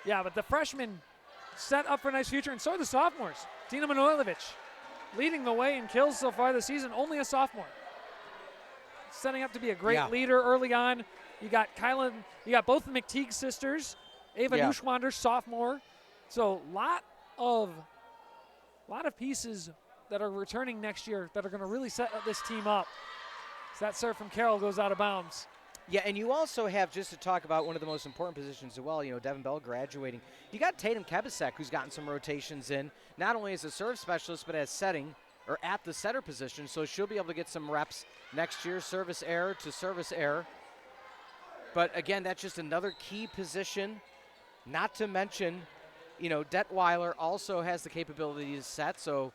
Yeah, but the freshmen set up for a nice future, and so are the sophomores. Tina Manojlovic leading the way in kills so far this season, only a sophomore. Setting up to be a great leader early on. You got Kylan, you got both the McTeague sisters, Ava Neuschwander, sophomore. So lot of pieces that are returning next year that are going to really set this team up. So that serve from Carroll goes out of bounds. Yeah, and you also have, just to talk about one of the most important positions as well, you know, Devin Bell graduating. You got Tatum Kebasek, who's gotten some rotations in, not only as a serve specialist, but as setting, or at the setter position, so she'll be able to get some reps next year, service error to service error. But again, that's just another key position, not to mention, you know, Detweiler also has the capability to set, so,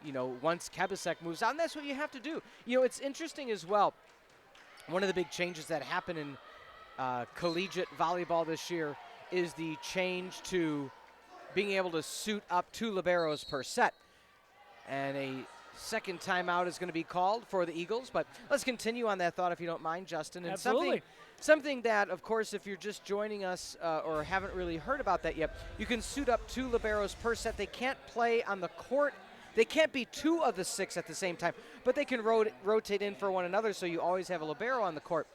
you know, once Kebasek moves on, that's what you have to do. You know, it's interesting as well. One of the big changes that happened in collegiate volleyball this year is the change to being able to suit up 2 liberos per set. And a Second timeout is going to be called for the Eagles, but let's continue on that thought if you don't mind, Justin. And Absolutely. something that, of course, if you're just joining us or haven't really heard about that yet, you can suit up 2 liberos per set. They can't play on the court. They can't be 2 of the 6 at the same time, but they can rotate in for one another, so you always have a libero on the court.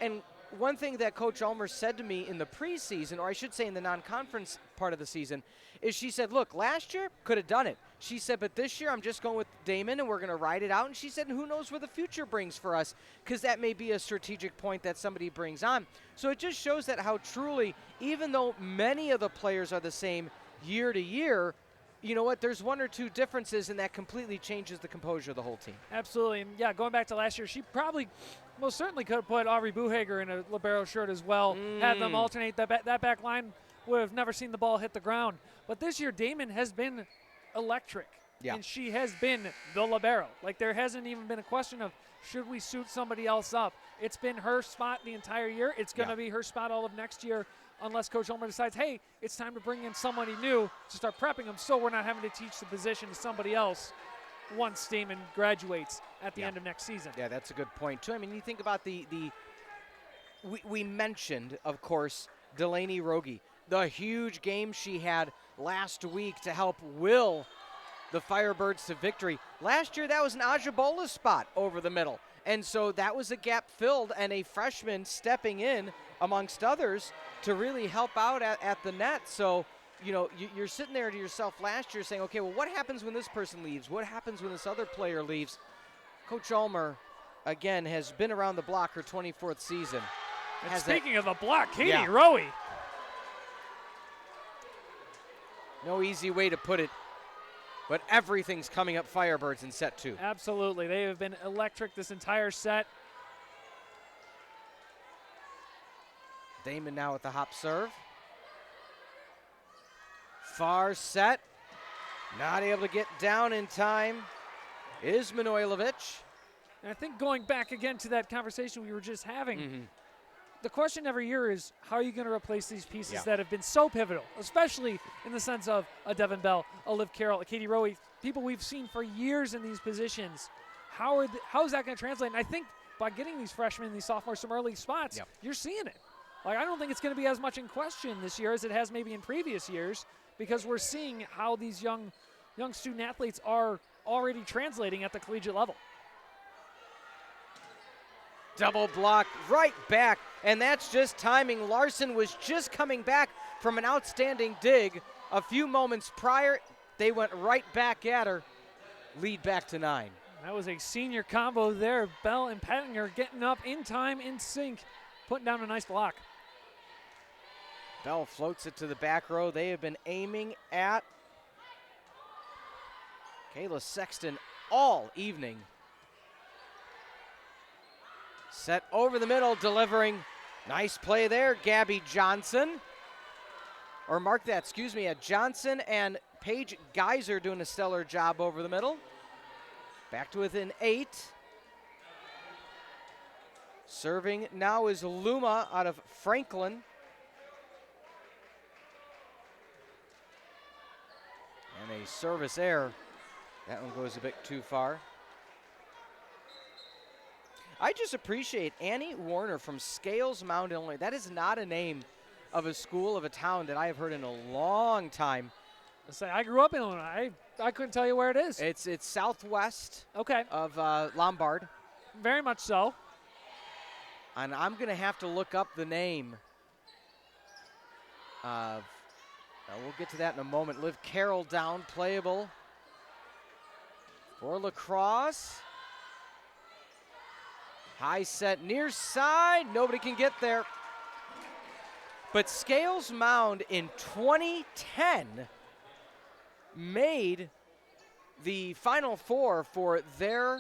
And one thing that Coach Ulmer said to me in the preseason, or I should say in the non-conference part of the season, is she said, look, last year could have done it. She said, but this year I'm just going with Damon and we're going to ride it out. And she said, and who knows where the future brings for us, because that may be a strategic point that somebody brings on. So it just shows that how truly, even though many of the players are the same year to year, you know what, there's 1 or 2 differences, and that completely changes the composure of the whole team. Absolutely. And yeah, going back to last year, she probably most certainly could have put Aubrey Buhager in a libero shirt as well, had them alternate. That back line would have never seen the ball hit the ground. But this year, Damon has been electric, and she has been the libero. Like, there hasn't even been a question of should we suit somebody else up. It's been her spot the entire year. It's going to be her spot all of next year, unless Coach Ulmer decides, hey, it's time to bring in somebody new to start prepping them so we're not having to teach the position to somebody else once Damon graduates at the end of next season. Yeah, that's a good point, too. I mean, you think about we mentioned, of course, Delaney Rogie, the huge game she had last week to help will the Firebirds to victory. Last year, that was an Ajabola spot over the middle. And so that was a gap filled, and a freshman stepping in, amongst others, to really help out at the net. So, you know, you're sitting there to yourself last year saying, okay, well, what happens when this person leaves? What happens when this other player leaves? Coach Ulmer, again, has been around the block her 24th season. And speaking of the block, Katie Rowe. No easy way to put it, but everything's coming up Firebirds in set 2. Absolutely. They have been electric this entire set. Damon now with the hop serve. Far set. Not able to get down in time is Manojlovic. And I think going back again to that conversation we were just having, the question every year is, how are you going to replace these pieces that have been so pivotal, especially in the sense of a Devin Bell, a Liv Carroll, a Katie Rowe, people we've seen for years in these positions. How is that going to translate? And I think by getting these freshmen, these sophomores, some early spots, you're seeing it. Like, I don't think it's going to be as much in question this year as it has maybe in previous years, because we're seeing how these young student athletes are already translating at the collegiate level. Double block right back, and that's just timing. Larson was just coming back from an outstanding dig a few moments prior. They went right back at her. Lead back to 9. That was a senior combo there. Bell and Pettinger getting up in time, in sync, putting down a nice block. Bell floats it to the back row. They have been aiming at Kayla Sexton all evening. Set over the middle, delivering. Nice play there, Gabby Johnson. Or mark that, excuse me, Johnson and Paige Geyser doing a stellar job over the middle. Back to within 8. Serving now is Luma out of Franklin. And a service error. That one goes a bit too far. I just appreciate Annie Warner from Scales Mound, Illinois. That is not a name of a school, of a town that I have heard in a long time. I grew up in Illinois. I couldn't tell you where it is. It's southwest of Lombard. Very much so. And I'm going to have to look up the name of, we'll get to that in a moment. Liv Carroll down, playable for Lacrosse. High set near side, nobody can get there. But Scales Mound in 2010 made the Final Four for their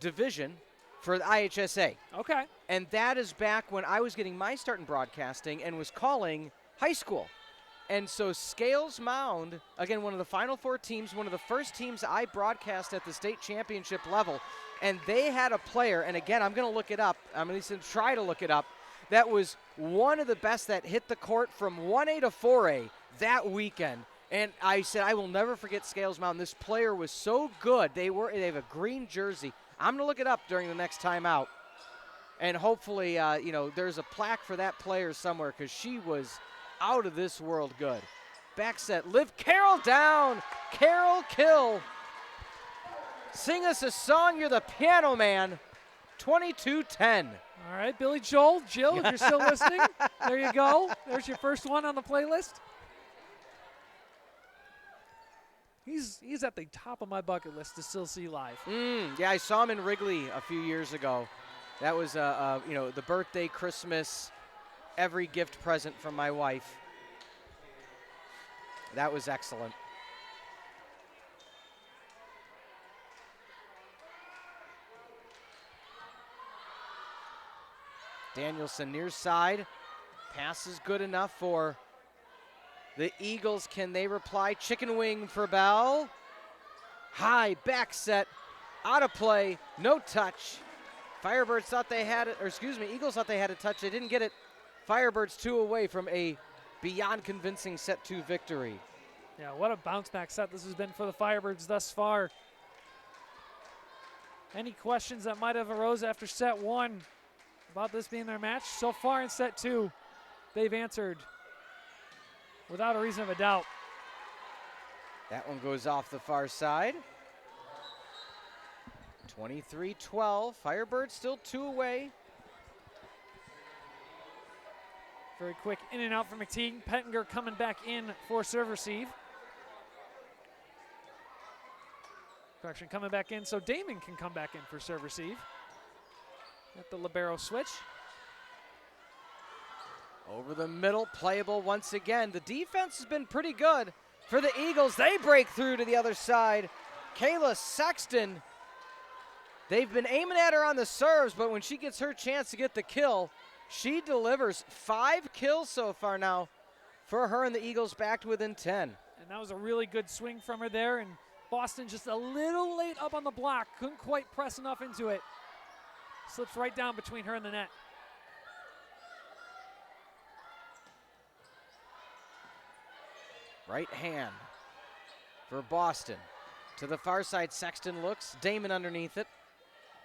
division for the IHSA. Okay. And that is back when I was getting my start in broadcasting and was calling high school. And so Scales Mound, again, one of the Final Four teams, one of the first teams I broadcast at the state championship level. And they had a player, and again, I'm going to look it up. I'm going to try to look it up. That was one of the best that hit the court from 1A to 4A that weekend. And I said, I will never forget Scales Mountain. This player was so good. They have a green jersey. I'm going to look it up during the next timeout. And hopefully, there's a plaque for that player somewhere because she was out of this world good. Back set, lift Carroll down. Carroll kill. Sing us a song, you're the piano man. 22-10. All right, Billy Joel, Jill, if you're still listening, there you go. There's your first one on the playlist. He's at the top of my bucket list to still see live. Yeah, I saw him in Wrigley a few years ago. That was, the birthday, Christmas, every gift present from my wife. That was excellent. Danielson near side. Pass is good enough for the Eagles. Can they reply? Chicken wing for Bell. High back set. Out of play. No touch. Firebirds thought they had it, Eagles thought they had a touch. They didn't get it. Firebirds 2 away from a beyond convincing set 2 victory. Yeah, what a bounce back set this has been for the Firebirds thus far. Any questions that might have arose after set 1 about this being their match? So far in set 2, they've answered without a reason of a doubt. That one goes off the far side. 23-12. Firebirds still 2 away. Very quick in and out for McTeague. Pettinger coming back in for serve receive. Correction, coming back in so Damon can come back in for serve receive. At the libero switch. Over the middle, playable once again. The defense has been pretty good for the Eagles. They break through to the other side. Kayla Sexton, they've been aiming at her on the serves, but when she gets her chance to get the kill, she delivers. 5 kills so far now for her, and the Eagles back to within 10. And that was a really good swing from her there, and Boston just a little late up on the block. Couldn't quite press enough into it. Slips right down between her and the net. Right hand for Boston. To the far side, Sexton looks. Damon underneath it.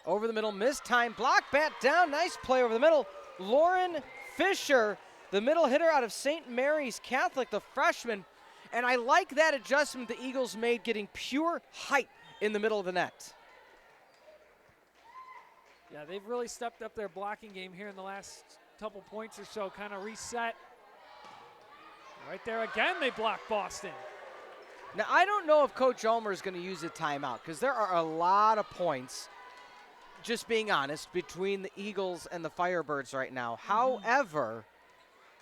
Over the middle, missed time. Block, bat down. Nice play over the middle. Lauren Fisher, the middle hitter out of St. Mary's Catholic, the freshman. And I like that adjustment the Eagles made, getting pure height in the middle of the net. Yeah, they've really stepped up their blocking game here in the last couple points or so, kind of reset. Right there again, they block Boston. Now, I don't know if Coach Ulmer is going to use a timeout because there are a lot of points, just being honest, between the Eagles and the Firebirds right now. However,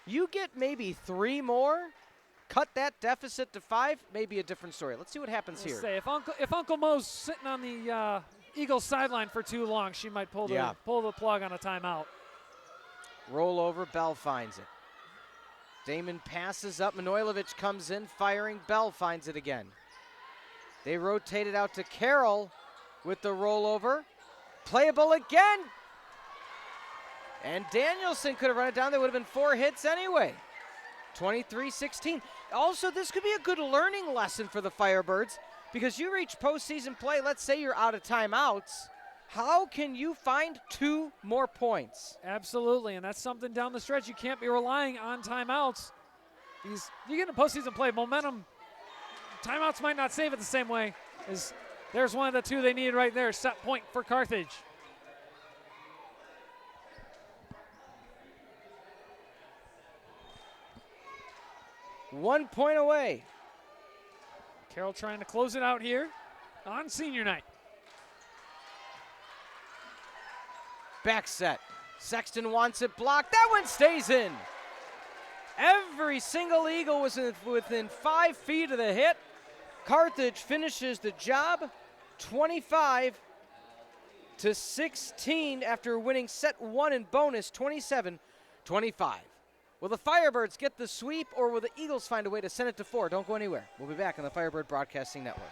you get maybe 3 more, cut that deficit to 5, maybe a different story. Let's see what happens here. Say, if Uncle Mo's sitting on the Eagles sideline for too long, she might pull the plug on a timeout. Roll over, Bell finds it. Damon passes up, Manojlovic comes in, firing, Bell finds it again. They rotate it out to Carroll with the rollover. Playable again. And Danielson could have run it down. There would have been 4 hits anyway. 23-16. Also, this could be a good learning lesson for the Firebirds because you reach postseason play, let's say you're out of timeouts. How can you find 2 more points? Absolutely, and that's something down the stretch. You can't be relying on timeouts. You get into postseason play, momentum, timeouts might not save it the same way. There's one of the 2 they needed right there, set point for Carthage. One point away. Carroll trying to close it out here on senior night. Back set. Sexton wants it blocked. That one stays in. Every single Eagle was within 5 feet of the hit. Carthage finishes the job 25-16 after winning set 1 in bonus 27-25. Will the Firebirds get the sweep or will the Eagles find a way to send it to 4? Don't go anywhere. We'll be back on the Firebird Broadcasting Network.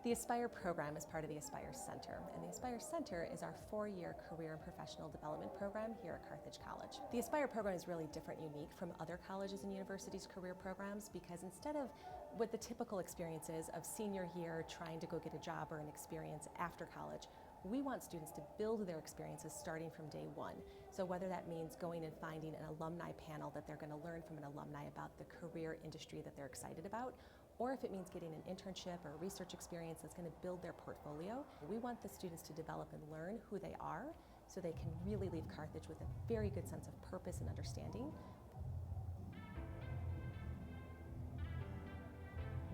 The Aspire program is part of the Aspire Center, and the Aspire Center is our 4-year career and professional development program here at Carthage College. The Aspire program is really different, unique from other colleges and universities' career programs, because instead of what the typical experience is of senior year trying to go get a job or an experience after college, we want students to build their experiences starting from day one. So whether that means going and finding an alumni panel that they're going to learn from an alumni about the career industry that they're excited about, or if it means getting an internship or a research experience that's going to build their portfolio, we want the students to develop and learn who they are so they can really leave Carthage with a very good sense of purpose and understanding.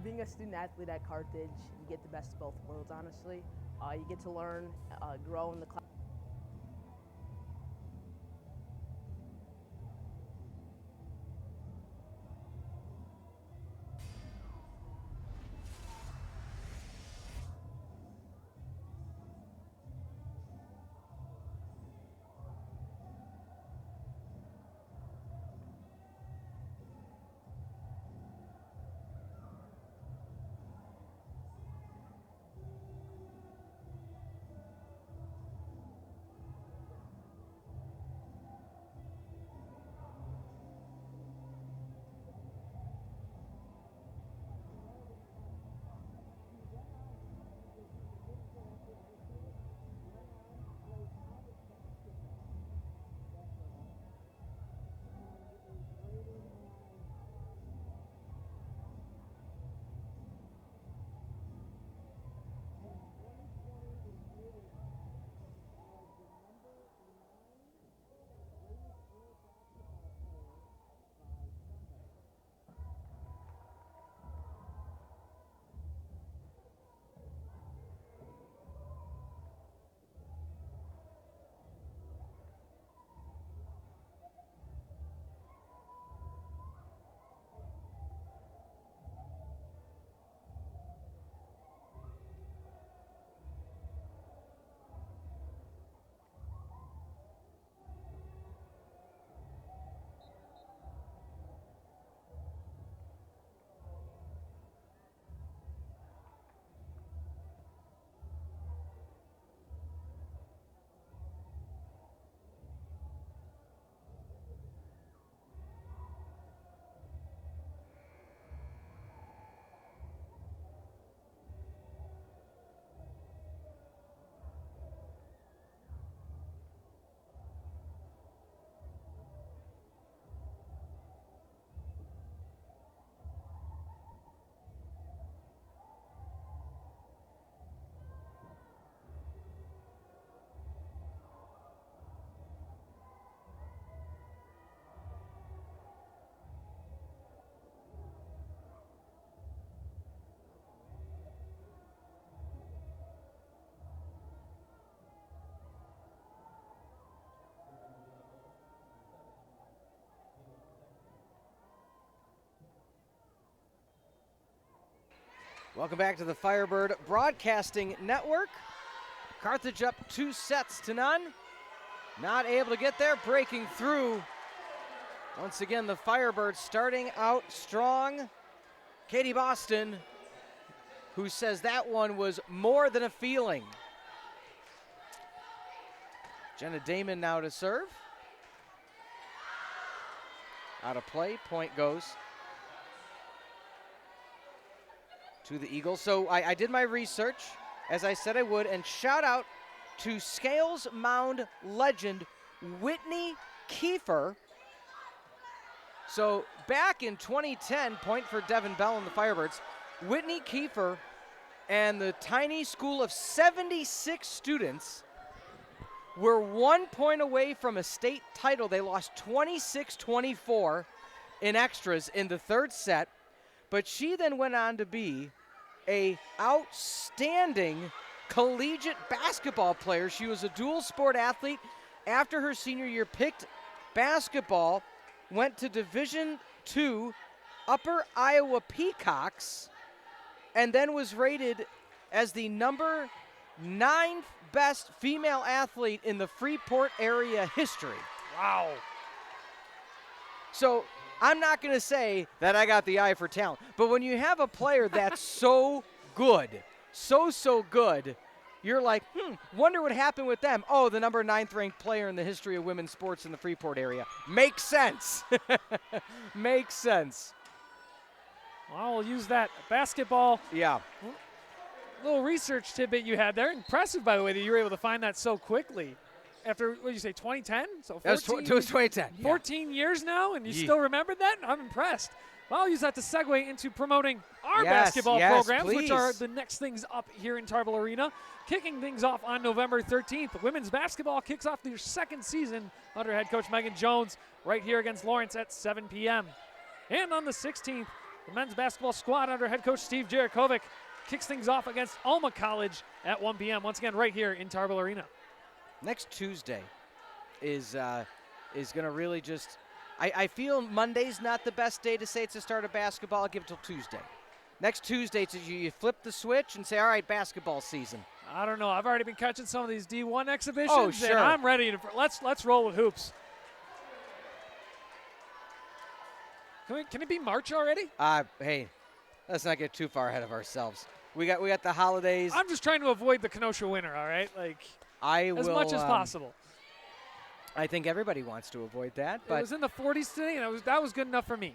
Being a student athlete at Carthage, you get the best of both worlds, honestly. You get to learn, grow in the class. Welcome back to the Firebird Broadcasting Network. Carthage up 2-0. Not able to get there, breaking through. Once again, the Firebirds starting out strong. Katie Boston, who says that one was more than a feeling. Jenna Damon now to serve. Out of play, point goes to the Eagles. So I did my research, as I said I would, and shout out to Scales Mound legend Whitney Kiefer. So back in 2010, point for Devin Bell and the Firebirds, Whitney Kiefer and the tiny school of 76 students were 1 point away from a state title. They lost 26-24 in extras in the third set, but she then went on to be a outstanding collegiate basketball player. She was a dual sport athlete. After her senior year, picked basketball, went to Division II Upper Iowa Peacocks, and then was rated as the number 9th best female athlete in the Freeport area history. Wow. So I'm not going to say that I got the eye for talent, but when you have a player that's so good, so good. You're like, wonder what happened with them. Oh, the number 9th ranked player in the history of women's sports in the Freeport area. Makes sense. Makes sense. Well, we'll use that basketball. Yeah. Little research tidbit you had there. Impressive, by the way, that you were able to find that so quickly. After, what did you say, 2010? So 14, it was 2010. 14 years now, and you still remembered that? I'm impressed. Well, I'll use that to segue into promoting our basketball programs, please. which are the next things up here in Tarble Arena. Kicking things off on November 13th, women's basketball kicks off their second season under head coach Megan Jones right here against Lawrence at 7 p.m. And on the 16th, the men's basketball squad under head coach Steve Jarakovic kicks things off against Alma College at 1 p.m. Once again, right here in Tarble Arena. Next Tuesday is going to really just I feel Monday's not the best day to say it's the start of basketball. I'll give it till Tuesday. Next Tuesday, it's you flip the switch and say, all right, basketball season. I don't know. I've already been catching some of these D1 exhibitions. Oh, sure. And I'm ready to let's roll with hoops. Can it be March already? Hey, let's not get too far ahead of ourselves. We got the holidays. I'm just trying to avoid the Kenosha winter, all right? As much as possible. I think everybody wants to avoid that. But it was in the 40s today, and that was good enough for me.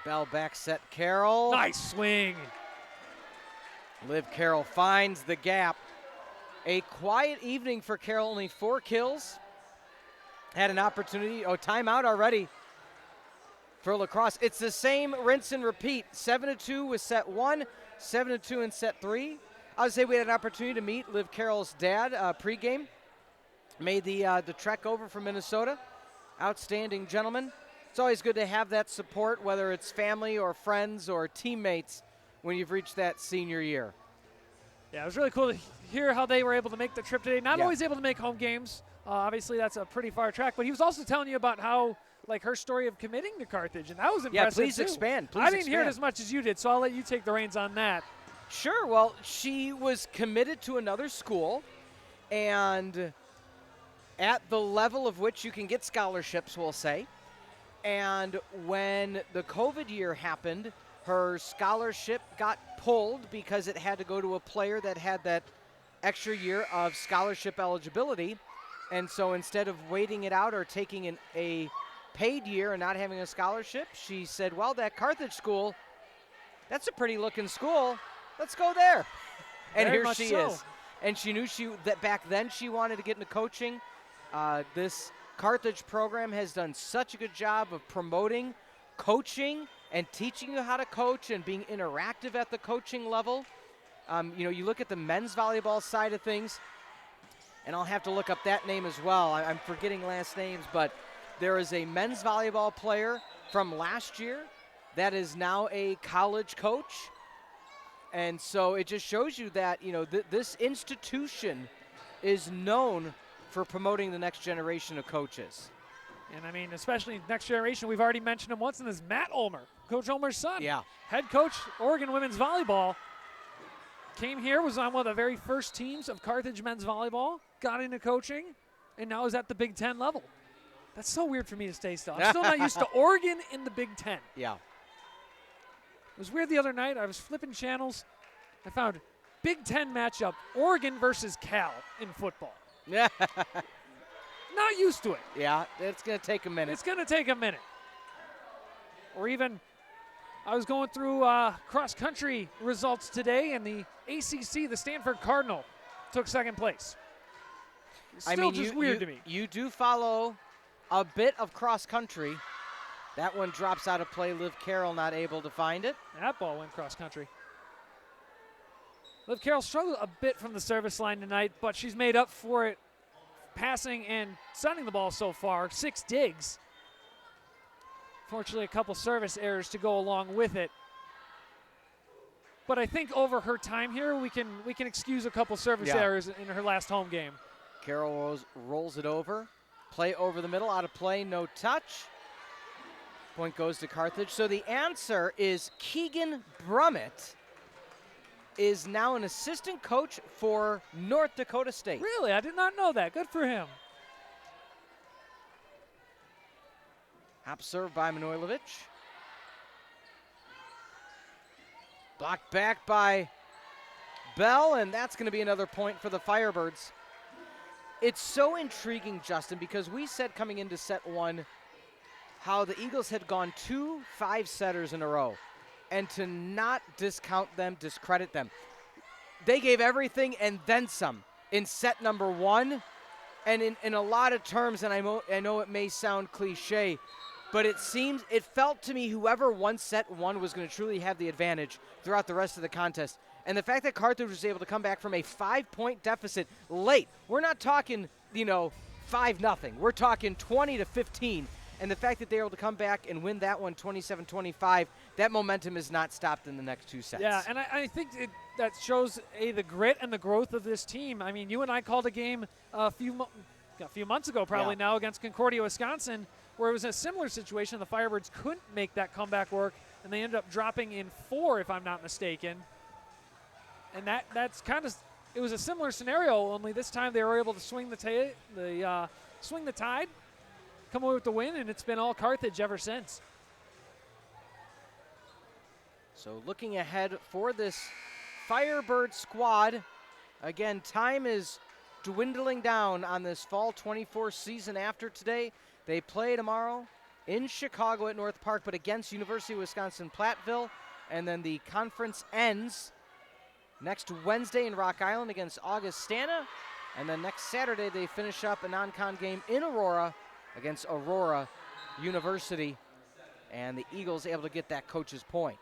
Bell back set Carroll. Nice swing. Liv Carroll finds the gap. A quiet evening for Carroll, only 4 kills. Had an opportunity. Oh, timeout already for La Crosse. It's the same rinse and repeat. 7-2 with set 1, 7-2 in set 3. I would say we had an opportunity to meet Liv Carroll's dad pregame. Made the trek over from Minnesota. Outstanding gentleman. It's always good to have that support, whether it's family or friends or teammates, when you've reached that senior year. Yeah, it was really cool to hear how they were able to make the trip today. Not always able to make home games. Obviously, that's a pretty far track. But he was also telling you about how, her story of committing to Carthage, and that was impressive. Yeah, please too. expand. I didn't hear it as much as you did, so I'll let you take the reins on that. Sure. Well, she was committed to another school, and at the level of which you can get scholarships, we'll say. And when the COVID year happened, her scholarship got pulled because it had to go to a player that had that extra year of scholarship eligibility. And so instead of waiting it out or taking a paid year and not having a scholarship, she said, well, that Carthage school, that's a pretty looking school. Let's go there. And Very here much she so. is. And she knew that back then she wanted to get into coaching. This Carthage program has done such a good job of promoting coaching and teaching you how to coach and being interactive at the coaching level. You look at the men's volleyball side of things, and I'll have to look up that name as well. I'm forgetting last names, but there is a men's volleyball player from last year that is now a college coach. And so it just shows you that, this institution is known for promoting the next generation of coaches. And especially next generation, we've already mentioned him once, and this is Matt Ulmer, Coach Ulmer's son. Yeah. Head coach, Oregon women's volleyball. Came here, was on one of the very first teams of Carthage men's volleyball, got into coaching, and now is at the Big Ten level. That's so weird for me to stay still. I'm still not used to Oregon in the Big Ten. Yeah. It was weird the other night. I was flipping channels. I found Big Ten matchup, Oregon versus Cal in football. Yeah. Not used to it. Yeah, it's going to take a minute. It's going to take a minute. Or even, I was going through cross-country results today, and the ACC, the Stanford Cardinal, took second place. Still just weird to me. You do follow a bit of cross-country. That one drops out of play. Liv Carroll not able to find it. That ball went cross-country. Liv Carroll struggled a bit from the service line tonight, but she's made up for it passing and sending the ball so far. 6 digs. Fortunately, a couple service errors to go along with it. But I think over her time here, we can excuse a couple service errors in her last home game. Carroll rolls it over. Play over the middle, out of play, no touch. Point goes to Carthage. So the answer is Keegan Brummett is now an assistant coach for North Dakota State. Really? I did not know that. Good for him. Hop serve by Manojlovic. Blocked back by bell, and that's going to be another point for the Firebirds. It's so intriguing, Justin, because we said coming into set one how the Eagles had gone 2 5-setters in a row, and to not discount them, discredit them. They gave everything and then some in set number one, and in a lot of terms, and I know it may sound cliche, but it felt to me whoever won set one was going to truly have the advantage throughout the rest of the contest. And the fact that Carthage was able to come back from a 5-point deficit late, we're not talking, 5-0. We're talking 20-15. And the fact that they were able to come back and win that one 27-25, that momentum is not stopped in the next 2 sets. Yeah, and I think that shows, the grit and the growth of this team. I mean, you and I called a game a few months ago probably now against Concordia, Wisconsin, where it was a similar situation. The Firebirds couldn't make that comeback work, and they ended up dropping in 4, if I'm not mistaken. And that's kind of – it was a similar scenario, only this time they were able to swing the tide, come away with the win, and it's been all Carthage ever since. So looking ahead for this Firebird squad, again, time is dwindling down on this fall 24 season after today. They play tomorrow in Chicago at North Park, but against University of Wisconsin-Platteville, and then the conference ends next Wednesday in Rock Island against Augustana, and then next Saturday they finish up a non-con game in Aurora against Aurora University, and the Eagles able to get that coach's point.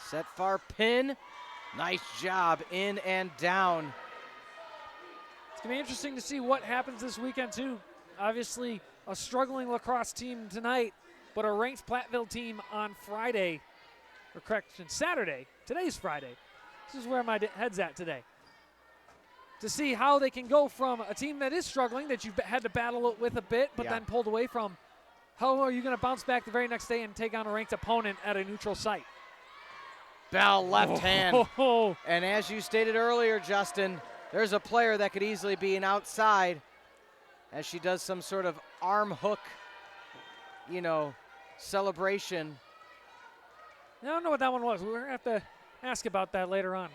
Set far pin. Nice job in and down. It's going to be interesting to see what happens this weekend, too. Obviously, a struggling lacrosse team tonight, but a ranked Platteville team on Friday. Or correction, Saturday. Today's Friday. This is where my head's at today. To see how they can go from a team that is struggling, that you've had to battle with a bit, but then pulled away from. How are you going to bounce back the very next day and take on a ranked opponent at a neutral site? Bell left hand. And as you stated earlier, Justin, there's a player that could easily be an outside as she does some sort of arm hook, celebration. I don't know what that one was. We're going to have to ask about that later on.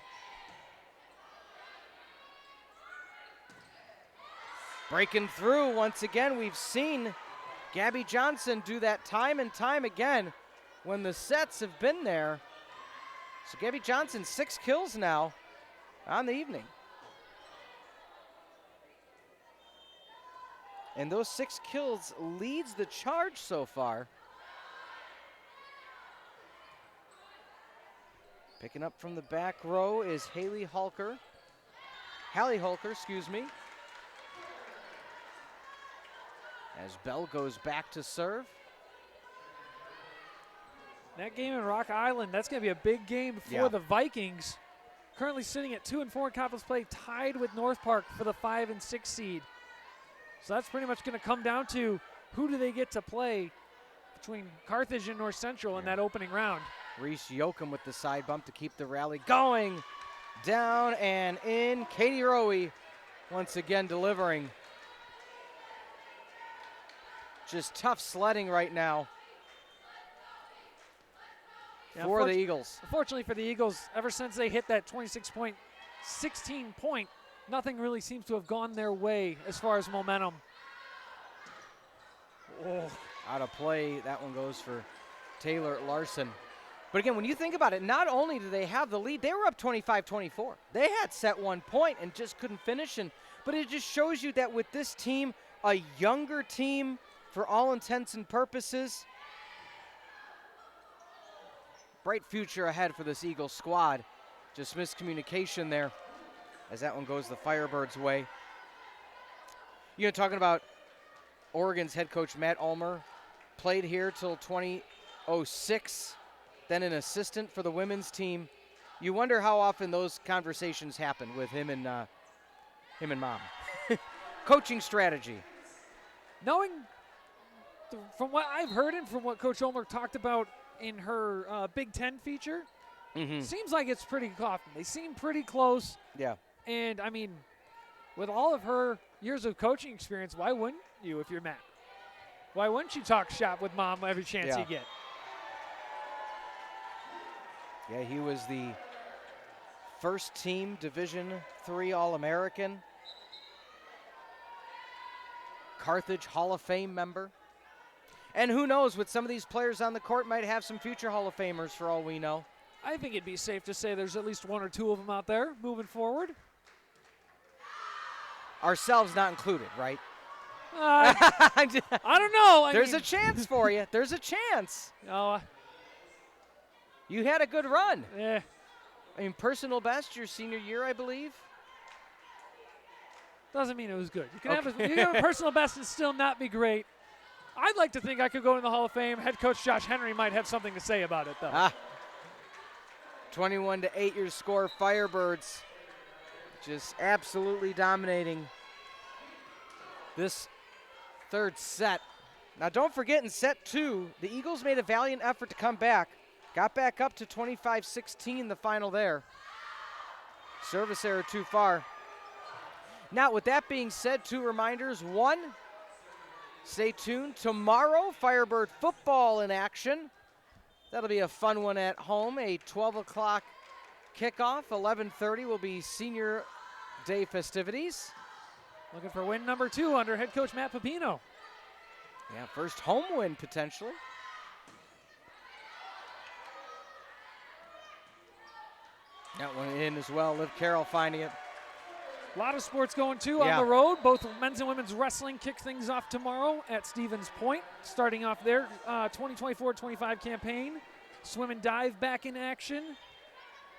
Breaking through once again. We've seen Gabby Johnson do that time and time again when the sets have been there. So Gabby Johnson, 6 kills now on the evening. And those 6 kills leads the charge so far. Picking up from the back row is Hallie Hulker, excuse me. As Bell goes back to serve. That game in Rock Island, that's going to be a big game for the Vikings. Currently sitting at 2-4 in conference play, tied with North Park for the 5 and 6 seed. So that's pretty much going to come down to who do they get to play between Carthage and North Central in that opening round. Reese Yoakum with the side bump to keep the rally going. Down and in. Katie Rowe once again delivering. Just tough sledding right now for the Eagles. Unfortunately for the Eagles, ever since they hit that 16 point, nothing really seems to have gone their way as far as momentum. Oh, out of play. That one goes for Taylor Larson. But again, when you think about it, not only do they have the lead, they were up 25-24. They had set 1 point and just couldn't finish. But it just shows you that with this team, a younger team for all intents and purposes, bright future ahead for this Eagles squad. Just miscommunication there as that one goes the Firebirds' way. Talking about Oregon's head coach Matt Ulmer, played here till 2006, then an assistant for the women's team. You wonder how often those conversations happen with him and Mom. Coaching strategy. Knowing from what I've heard and from what Coach Ulmer talked about in her Big Ten feature, seems like it's pretty often. They seem pretty close. Yeah. And, I mean, with all of her years of coaching experience, why wouldn't you if you're Matt? Why wouldn't you talk shop with Mom every chance you get? Yeah, he was the first team Division III All-American. Carthage Hall of Fame member. And who knows, with some of these players on the court, might have some future Hall of Famers for all we know. I think it'd be safe to say there's at least 1 or 2 of them out there moving forward. Ourselves not included, right? I don't know. There's a chance for you. There's a chance. Oh, You had a good run. yeah. I mean, personal best your senior year, I believe. Doesn't mean it was good. You can, have a personal best and still not be great. I'd like to think I could go in the Hall of Fame. Head coach Josh Henry might have something to say about it, though. 21-8 your score. Firebirds just absolutely dominating this third set. Now, don't forget, in set 2, the Eagles made a valiant effort to come back. Got back up to 25-16, the final there. Service error too far. Now, with that being said, 2 reminders. 1, stay tuned. Tomorrow, Firebird football in action. That'll be a fun one at home. A 12 o'clock kickoff. 11:30 will be senior day festivities. Looking for win number 2 under head coach Matt Pepino. Yeah, first home win potentially. That one in as well. Liv Carroll finding it. A lot of sports going, too, on the road. Both men's and women's wrestling kick things off tomorrow at Stevens Point, starting off their 2024-25 campaign. Swim and dive back in action.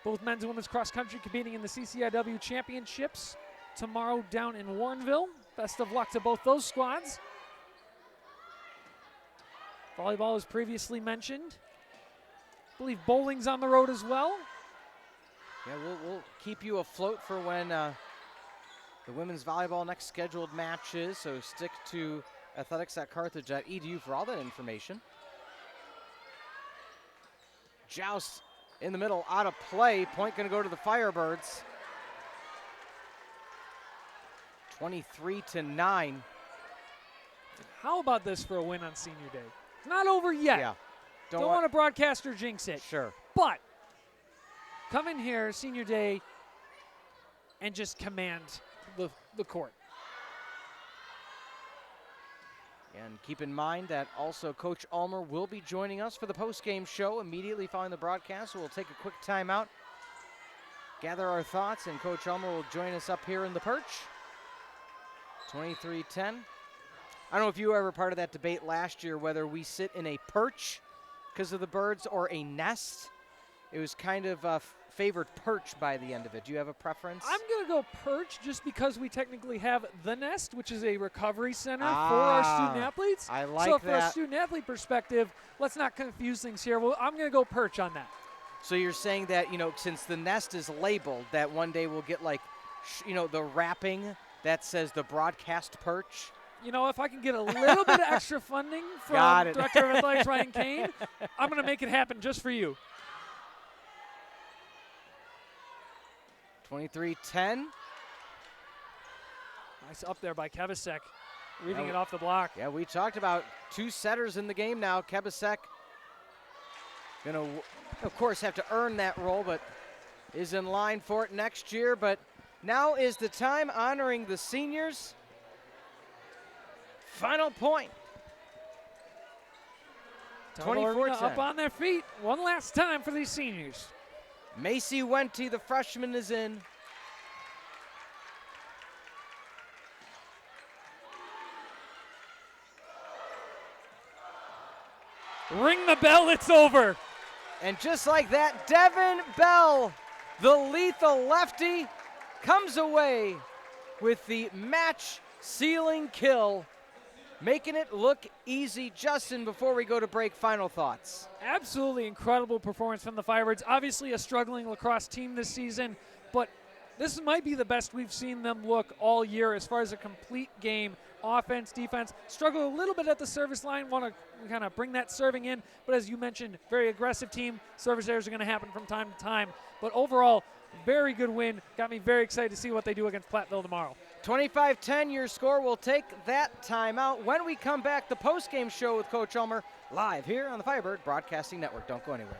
Both men's and women's cross-country competing in the CCIW championships tomorrow down in Warrenville. Best of luck to both those squads. Volleyball, as previously mentioned. I believe bowling's on the road as well. Yeah, we'll keep you afloat for when the women's volleyball next scheduled match is, so stick to athletics.carthage.edu for all that information. Joust in the middle, out of play. Point going to go to the Firebirds. 23-9. How about this for a win on senior day? It's not over yet. Yeah. Don't want to broadcast or jinx it. Sure. But come in here senior day and just command the court. And keep in mind that also Coach Ulmer will be joining us for the post-game show immediately following the broadcast, so we'll take a quick timeout, gather our thoughts, and Coach Ulmer will join us up here in the perch. 23-10. I don't know if you were ever part of that debate last year whether we sit in a perch because of the birds or a nest. It was kind of favored perch by the end of it. Do you have a preference? I'm going to go perch just because we technically have the nest, which is a recovery center for our student athletes. I like so that. from a student athlete perspective, let's not confuse things here. Well, I'm going to go perch on that. So you're saying that, you know, since the nest is labeled, that one day we'll get like, the wrapping that says the broadcast perch? You know, if I can get a little bit of extra funding from Director of Athletics Ryan Kane, I'm going to make it happen just for you. 23-10. Nice up there by Kevasek, reading it off the block. Yeah, we talked about 2 setters in the game now. Kevasek going to, of course, have to earn that role, but is in line for it next year. But now is the time honoring the seniors. Final point. 24-10. Up on their feet one last time for these seniors. Macy Wente, the freshman, is in. Ring the bell, it's over. And just like that, Devin Bell, the lethal lefty, comes away with the match-sealing kill, making it look easy. Justin, before we go to break, final thoughts. Absolutely incredible performance from the Firebirds. Obviously a struggling lacrosse team this season, but this might be the best we've seen them look all year as far as a complete game. Offense, defense, struggle a little bit at the service line, want to kind of bring that serving in, but as you mentioned, very aggressive team. Service errors are going to happen from time to time, but overall, very good win. Got me very excited to see what they do against Platteville tomorrow. 25-10, your score. Will take that timeout. When we come back, the post-game show with Coach Ulmer live here on the Firebird Broadcasting Network. Don't go anywhere.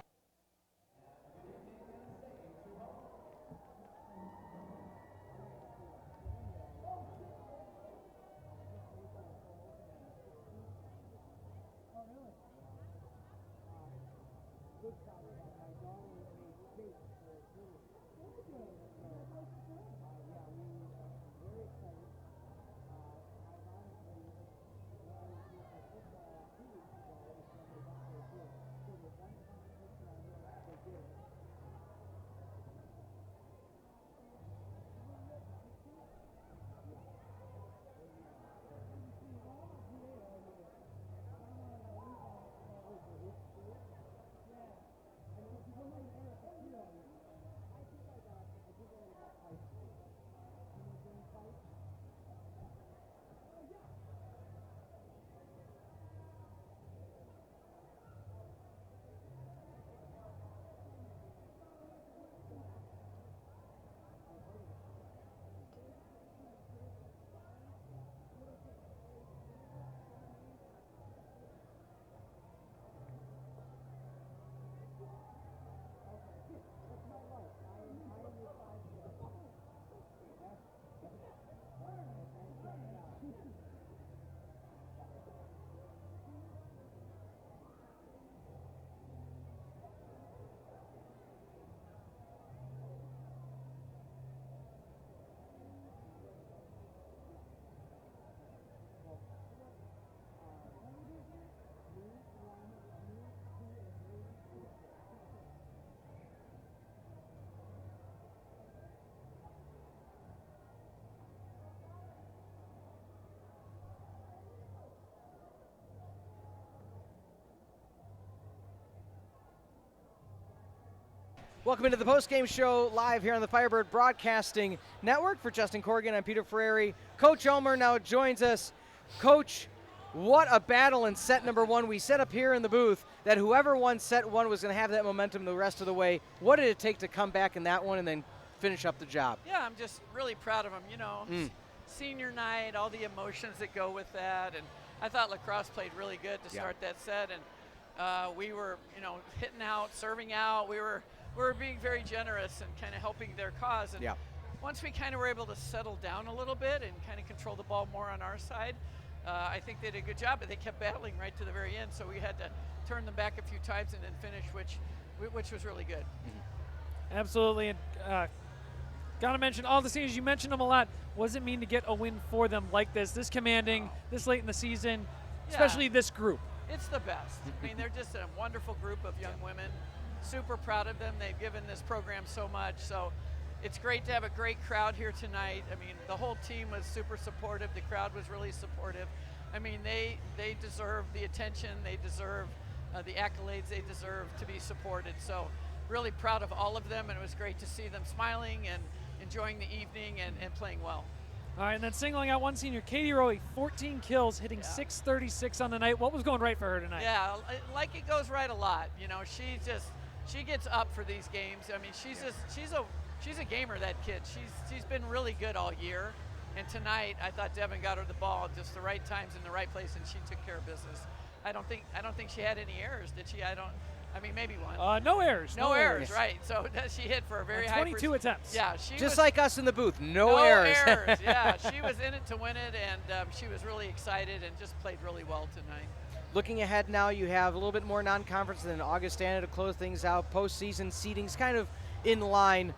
Welcome into the postgame show live here on the Firebird Broadcasting Network. For Justin Corrigan, I'm Peter Ferreri. Coach Ulmer now joins us. Coach, what a battle in set number one. We set up here in the booth that whoever won set one was going to have that momentum the rest of the way. What did it take to come back in that one and then finish up the job? Yeah, I'm just really proud of them. You know, senior night, all the emotions that go with that. And I thought Lacrosse played really good to start that set. And we were, you know, hitting out, serving out. We were being very generous and kind of helping their cause. And once we kind of were able to settle down a little bit and kind of control the ball more on our side, I think they did a good job, but they kept battling right to the very end. So we had to turn them back a few times and then finish, which was really good. Absolutely. And got to mention all the seniors. You mentioned them a lot. What does it mean to get a win for them like this commanding, this late in the season, especially this group? It's the best. I mean, they're just a wonderful group of young women. Super proud of them. They've given this program so much. So it's great to have a great crowd here tonight. I mean, the whole team was super supportive. The crowd was really supportive. I mean, they deserve the attention. They deserve the accolades. They deserve to be supported. So really proud of all of them, and it was great to see them smiling and enjoying the evening and playing well. All right, and then singling out one senior, Katie Rowe, 14 kills, hitting .636 on the night. What was going right for her tonight? Yeah, like it goes right a lot. You know, she gets up for these games. I mean, she's a gamer, that kid. She's been really good all year. And tonight, I thought Devin got her the ball at just the right times in the right place, and she took care of business. I don't think she had any errors, did she? I mean, maybe one. No errors. No errors, right. So she hit for a very high 22 attempts. Yeah, just like us in the booth, no errors. Yeah, she was in it to win it, and she was really excited and just played really well tonight. Looking ahead now, you have a little bit more non-conference than Augustana to close things out. Postseason seeding's kind of in line.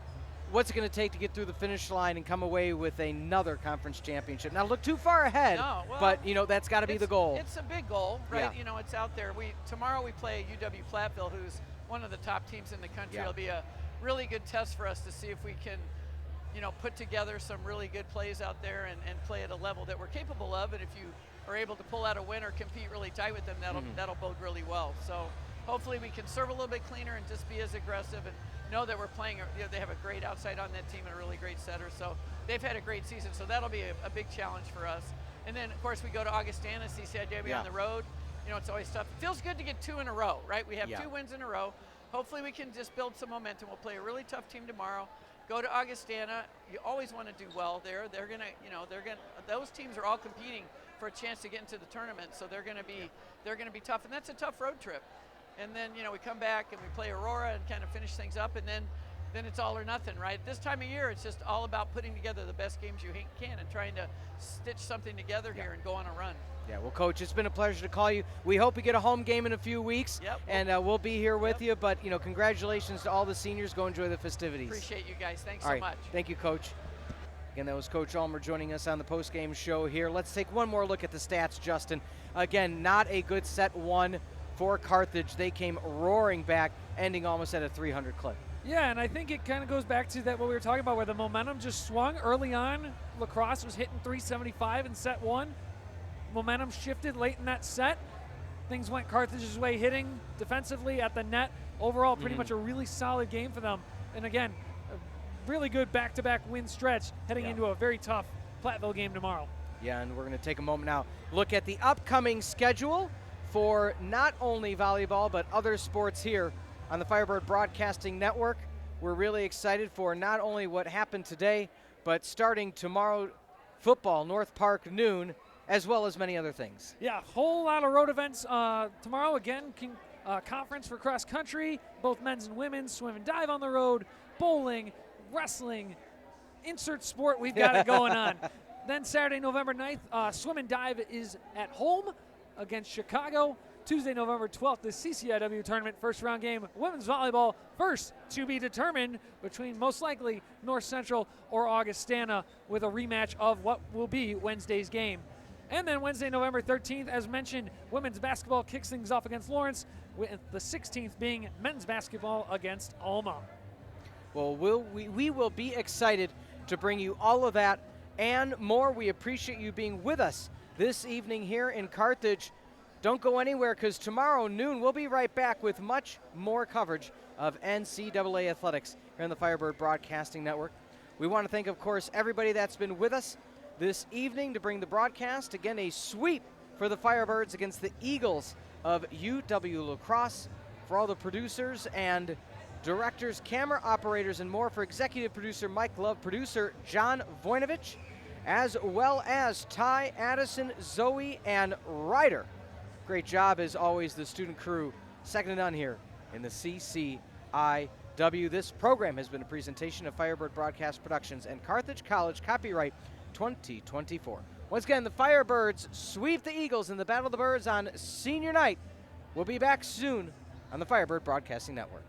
What's it going to take to get through the finish line and come away with another conference championship? Not look too far ahead, but you know that's got to be the goal. It's a big goal, right? Yeah. You know, it's out there. Tomorrow we play UW-Platteville, who's one of the top teams in the country. It'll be a really good test for us to see if we can, you know, put together some really good plays out there and play at a level that we're capable of. And if you are able to pull out a win or compete really tight with them, that'll bode really well. So hopefully we can serve a little bit cleaner and just be as aggressive and know that we're playing. You know, they have a great outside on that team and a really great setter. So they've had a great season. So that'll be a big challenge for us. And then, of course, we go to Augustana, CCIW on the road. You know, it's always tough. It feels good to get 2 in a row, right? We have 2 wins in a row. Hopefully we can just build some momentum. We'll play a really tough team tomorrow. go to Augustana. You always want to do well there. They're gonna, those teams are all competing for a chance to get into the tournament, so they're gonna be tough, and that's a tough road trip. And then we come back and we play Aurora and kind of finish things up, and then it's all or nothing, right? This time of year, it's just all about putting together the best games you can and trying to stitch something together here and go on a run. Yeah, well, Coach, it's been a pleasure to call you. We hope we get a home game in a few weeks, and we'll be here with you. But, congratulations to all the seniors. Go enjoy the festivities. Appreciate you guys. Thanks all so much. Thank you, Coach. Again, that was Coach Ulmer joining us on the postgame show here. Let's take one more look at the stats, Justin. Again, not a good set one for Carthage. They came roaring back, ending almost at a 300 clip. Yeah, and I think it kind of goes back to that what we were talking about, where the momentum just swung early on. La Crosse was hitting 375 in set one. Momentum shifted late in that set. Things went Carthage's way, hitting defensively at the net. Overall, pretty much a really solid game for them. And again, a really good back-to-back win stretch heading into a very tough Platteville game tomorrow. Yeah, and we're going to take a moment now, look at the upcoming schedule for not only volleyball, but other sports here on the Firebird Broadcasting Network. We're really excited for not only what happened today, but starting tomorrow, football, North Park noon, as well as many other things. Yeah, a whole lot of road events tomorrow. Again, conference for cross country, both men's and women's, swim and dive on the road, bowling, wrestling, insert sport, we've got it going on. Then Saturday, November 9th, swim and dive is at home against Chicago. Tuesday, November 12th, the CCIW tournament first round game. Women's volleyball first to be determined between most likely North Central or Augustana, with a rematch of what will be Wednesday's game. And then Wednesday, November 13th, as mentioned, women's basketball kicks things off against Lawrence, with the 16th being men's basketball against Alma. Well, we will be excited to bring you all of that and more. We appreciate you being with us this evening here in Carthage. Don't go anywhere, because tomorrow noon we'll be right back with much more coverage of NCAA athletics here on the Firebird Broadcasting Network. We want to thank, of course, everybody that's been with us this evening to bring the broadcast. Again, a sweep for the Firebirds against the Eagles of UW-La Crosse. For all the producers and directors, camera operators, and more, for executive producer Mike Love, producer John Voinovich, as well as Ty, Addison, Zoe, and Ryder. Great job, as always, the student crew, second to none here in the CCIW. This program has been a presentation of Firebird Broadcast Productions and Carthage College, copyright 2024. Once again, the Firebirds sweep the Eagles in the Battle of the Birds on senior night. We'll be back soon on the Firebird Broadcasting Network.